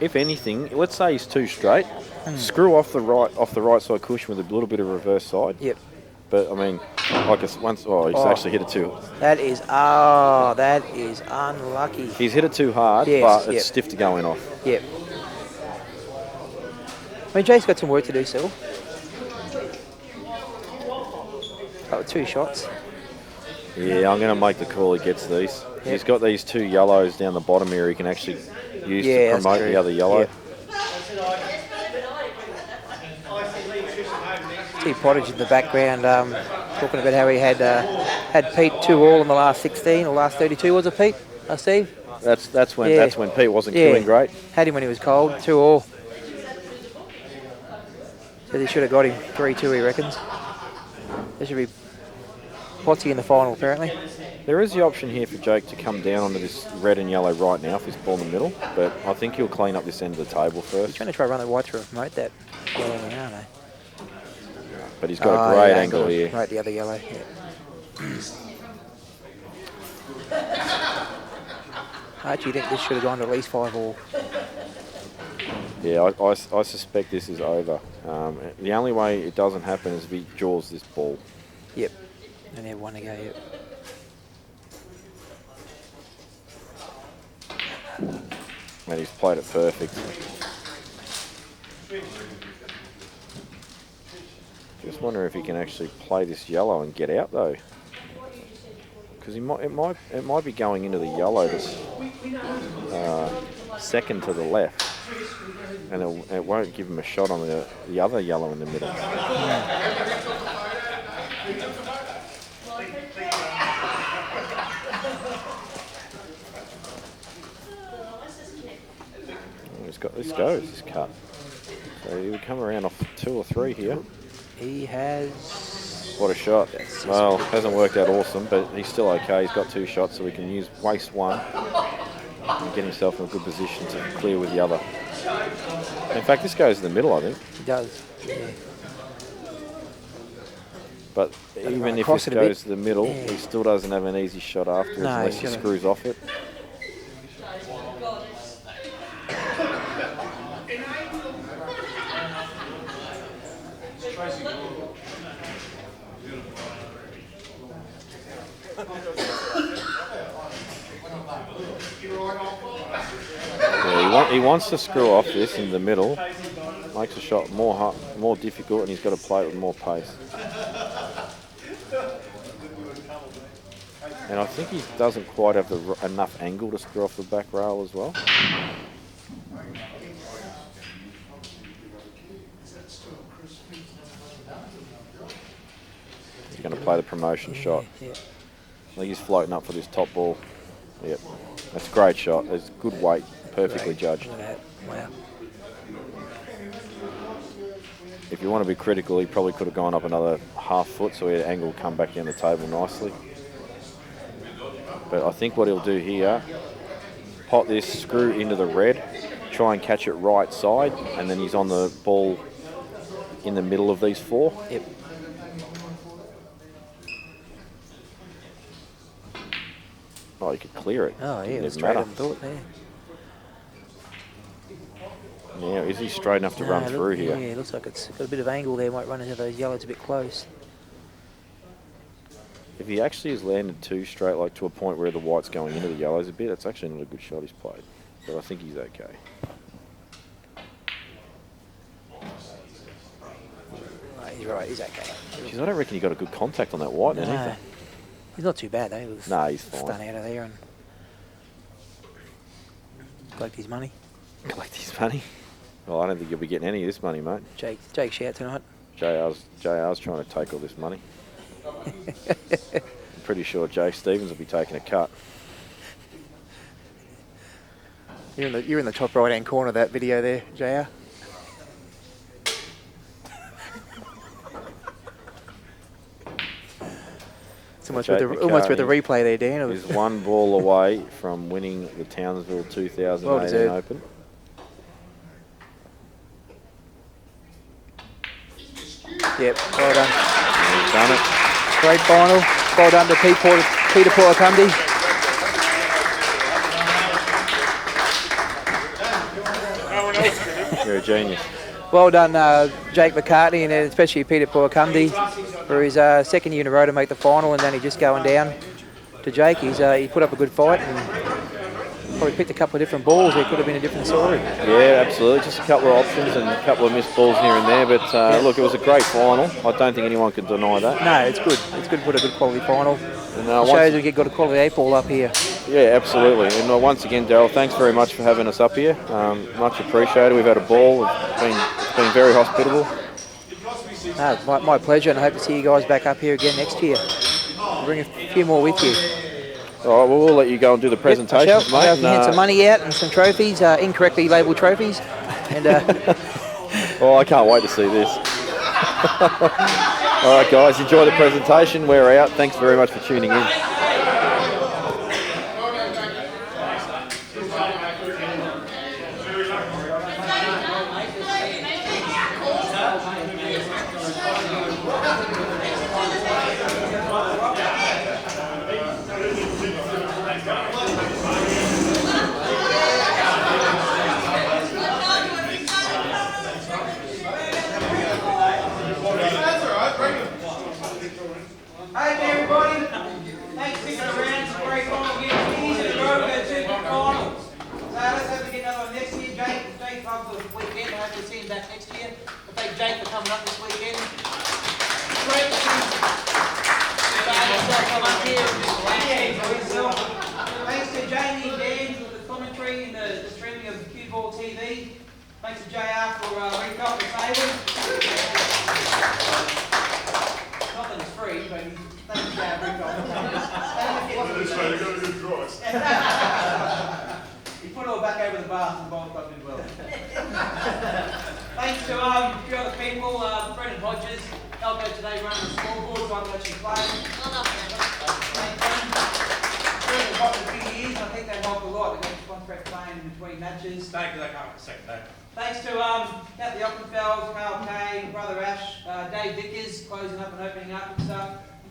If anything, let's say he's too straight. Screw off the right side cushion with a little bit of reverse side. Yep. But I mean, he's actually hit it too. That is unlucky. He's hit it too hard, but it's stiff to going off. Yep. I mean, Jake's got some work to do still. Oh, 2 shots. Yeah, I'm going to make the call he gets these. Yep. He's got these 2 yellows down the bottom here he can actually use to promote the other yellow. Yep. See Pottage in the background talking about how he had Pete 2-all in the last 16 or last 32, was it, Pete? Steve? That's when Pete wasn't queuing great. Had him when he was cold, 2-all. So they should have got him 3-2, he reckons. There should be Potsy in the final, apparently. There is the option here for Jake to come down onto this red and yellow right now if he's ball in the middle, but I think he'll clean up this end of the table first. He's trying to try run the white to promote that yellow around, eh? But he's got a great angle here. Right, the other yellow, yeah. I actually think this should have gone to at least 5 all. Yeah, I suspect this is over. The only way it doesn't happen is if he jaws this ball. Yep. And they have 1 to go, yep. And he's played it perfect. Just wonder if he can actually play this yellow and get out though, because it might be going into the yellow this second to the left, and it won't give him a shot on the other yellow in the middle. This goes, this cut. So he would come around off 2 or 3 here. He has... What a shot. Well, hasn't worked out awesome, but he's still okay. He's got 2 shots, so he can waste 1 and get himself in a good position to clear with the other. In fact, this goes in the middle, I think. He does, yeah. But even if this goes to the middle, he still doesn't have an easy shot afterwards unless he screws off it. Yeah, he wants to screw off this in the middle, makes the shot more difficult, and he's got to play it with more pace. And I think he doesn't quite have enough angle to screw off the back rail as well. He's going to play the promotion shot. Yeah. I think he's floating up for this top ball. Yep, that's a great shot. It's good weight, perfectly judged. Look at that. Wow. If you want to be critical, he probably could have gone up another ½ foot so he had angle come back down the table nicely. But I think what he'll do here, pot this, screw into the red, try and catch it right side, and then he's on the ball in the middle of these 4. Yep. Oh, you could clear it. Oh, yeah, it it's doesn't straight matter. up thought there. Now, is he straight enough to run through here? Yeah, it looks like it's got a bit of angle there. Might run into those yellows a bit close. If he actually has landed 2 straight, like to a point where the white's going into the yellows a bit, that's actually not a good shot he's played. But I think he's okay. He's right, he's okay. Jeez, I don't reckon he got a good contact on that white then either. He's not too bad though. He was he's fine. Stun out of there and collect his money. Collect his money? Well, I don't think you'll be getting any of this money, mate. Jake shout tonight. JR's trying to take all this money. I'm pretty sure Jay Stevens will be taking a cut. You're in the top right hand corner of that video there, JR. It's almost with the replay there, Dan. He's 1 ball away from winning the Townsville 2018 Open. Yep, well done. He's done it. Great final. Well done to Peter Peawkumdee. You're a genius. Well done, Jake McCartney, and especially Peter Peawkumdee for his 2nd year in a row to make the final, and then he just going down to Jake. He put up a good fight and probably picked a couple of different balls. It could have been a different story. Yeah, absolutely. Just a couple of options and a couple of missed balls here and there, but look, it was a great final. I don't think anyone can deny that. No, it's good. It's good to put a good quality final. And, it shows we got a quality 8 ball up here. Yeah, absolutely. And once again, Daryl, thanks very much for having us up here. Much appreciated. We've had a ball. It's been very hospitable. No, my pleasure, and I hope to see you guys back up here again next year. Bring a few more with you. All right, well, we'll let you go and do the presentations, mate. I'll hand some money out and some trophies, incorrectly labelled trophies. And oh, I can't wait to see this. All right, guys, enjoy the presentation. We're out. Thanks very much for tuning in. back next year. Well, thank Jake for coming up this weekend. Great to see yourself come up here and just enjoy yourself. Thanks to Jamie and Dan for the commentary and the streaming of CueballTV. Thanks to JR for recop the table. Not that it's free, but thanks to JR for recop the table. This way, they've got a good price. He put it all back over the bath and the ball club did well. Thanks to a few other people, Brendan Hodges, helped out today running the scoreboard, so I'm actually playing. Brendan's got the big years, and I think that helped a lot. We got one threat playing in between matches. Thank you, they can't for a second, Dave. Thanks to Kathy Ockenfeld, Carl Kay, Brother Ash, Dave Vickers, closing up and opening up and stuff.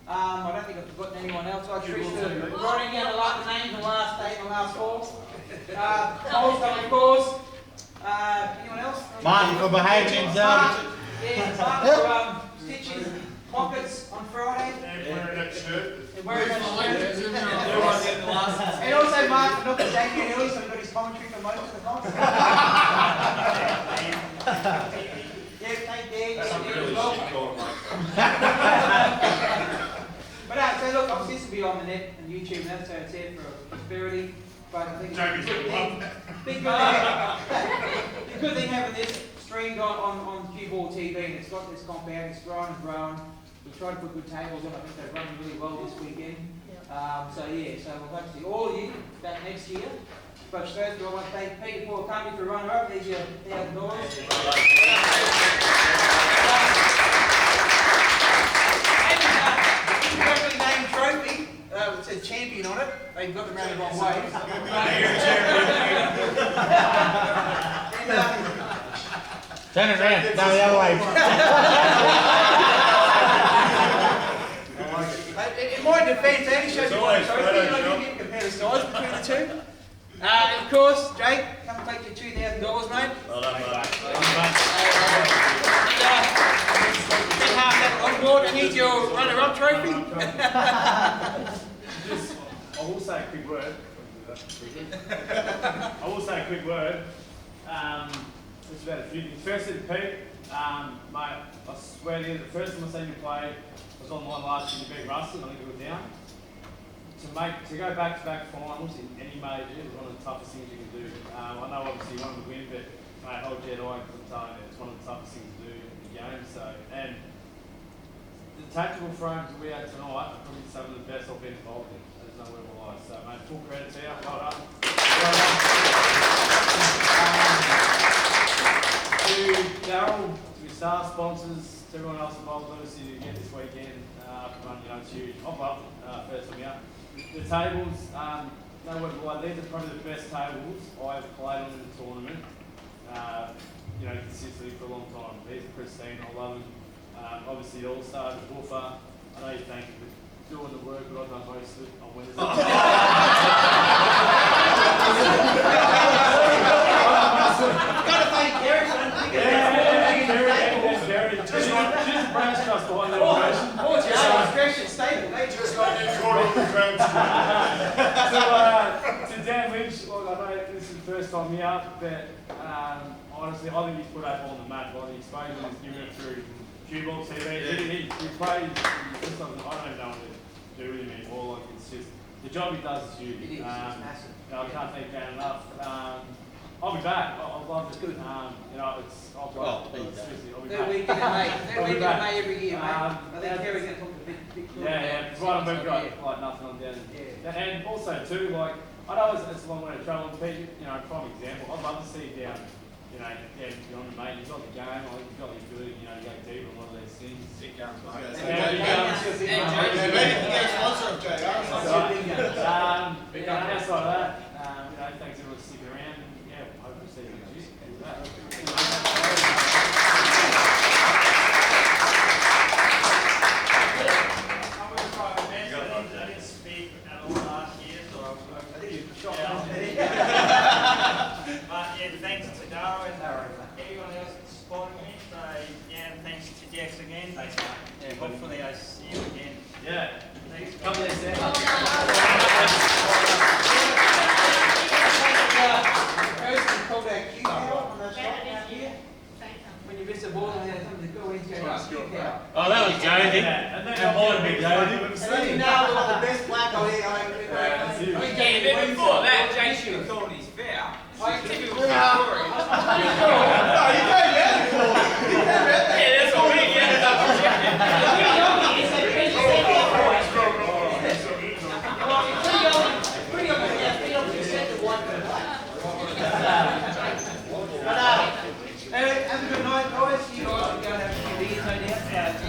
I don't think I've forgotten anyone else. I appreciate writing down the last names and last date and the last four. Also, of course, anyone else? Martin for behaving himself. Yeah, Martin for stitching pockets on Friday. And wearing that shirt. And wearing that shirt. And also Mark for not Damien early, so he got his commentary for most of the concert. Yeah, thank Dan. That's Dan really as well. shit going, mate. But so look, obviously this will be on the net and YouTube and that's how it's there for prosperity. But I think it's Jamie's a good gonna love thing. The good thing having this streamed on CueballTV, and it's got this compound, it's grown and grown. We've tried to put good tables on. I think they've run really well this weekend. So we'll hope to see all of you back next year. But first, I want to thank Peawkumdee for runner-up. These are the outdoors. Perfectly named trophy. It says champion on it. They've got them around the wrong way. Turn it around. No, the other way. In my defence, they only showed you one trophy. I didn't get compare the size between the two. And of course, Jake, come and take your $2,000, mate. Well done, mate. Get half that on board, and here's your runner-up trophy. I will say a quick word. It's about a few things. Firstly, Pete, mate, I swear to you, the first time I seen you play was online last year. You beat Russell, I think you were down. To go back-to-back finals in any major is one of the toughest things you can do. I know obviously you wanted to win, but mate, hold Jedi, because I'm telling you, it's one of the toughest things to do in the game. So, and the tactical frames that we had tonight are probably some of the best I've been involved in. There's no word of a lie. So, mate, full credit to you. Well done. To Daryl, to your star sponsors, to everyone else involved, obviously, to get this weekend up and running, it's huge. I've loved it, first time out. The tables, no word of a lie, these are probably the best tables I've played on in the tournament, consistently for a long time. These are pristine, I love them. Obviously, the All-Stars, Woofer, I know you thank you for doing the work, but I've done most of it on Wednesday. Gotta thank Derek, man. Just branch trust behind the operation. Discretion statement. They just Got you caught on the ground. To Dan Lynch, look, I know this is the first time here, but honestly, I think he's put that ball on the map. Like, the exposure he's given it through CueballTV. He plays, just something I don't even know what to do with him anymore. Like, it's just, the job he does is huge. It is, it's massive. I can't thank Dan enough. I'll be back. I'll love it. Good. I'll be back. They're weekend in May. They're weekend in May every year, mate. I think Terry's going to talk to big Yeah. Right, we've got like nothing on down. Yeah. And also too, like, I know it's a long way to travel. And Pete, prime example. I'd love to see you down. Beyond the mate, you've got the game. I think you've got the ability. You go deep on a lot of these things. Big guns, mate. Sponsor of JR. Outside of that, thanks everyone for sticking around. Hope to see you next year. I'm going to try my best. I didn't speak at all last year, so I think you shot But thanks to Darwin and everyone else that's supporting me. So and thanks to Jex again. Thanks, mate. Hopefully I see you again. Yeah. Thanks. Come there, Sam. Called our Q on the shot down here. When miss a ball and then something to go in, go out. Oh, that was Jody. That might have been Jody. And then you know we've got the best black on here. Yeah, but before that, Jay should have called his foul. I think it was Victoria. No, you came out and called it. Yeah, that's what we get. Double checking. Have a good night, guys. You guys can go and have a few beers, no doubt.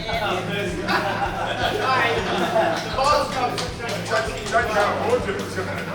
Don't try and avoid it.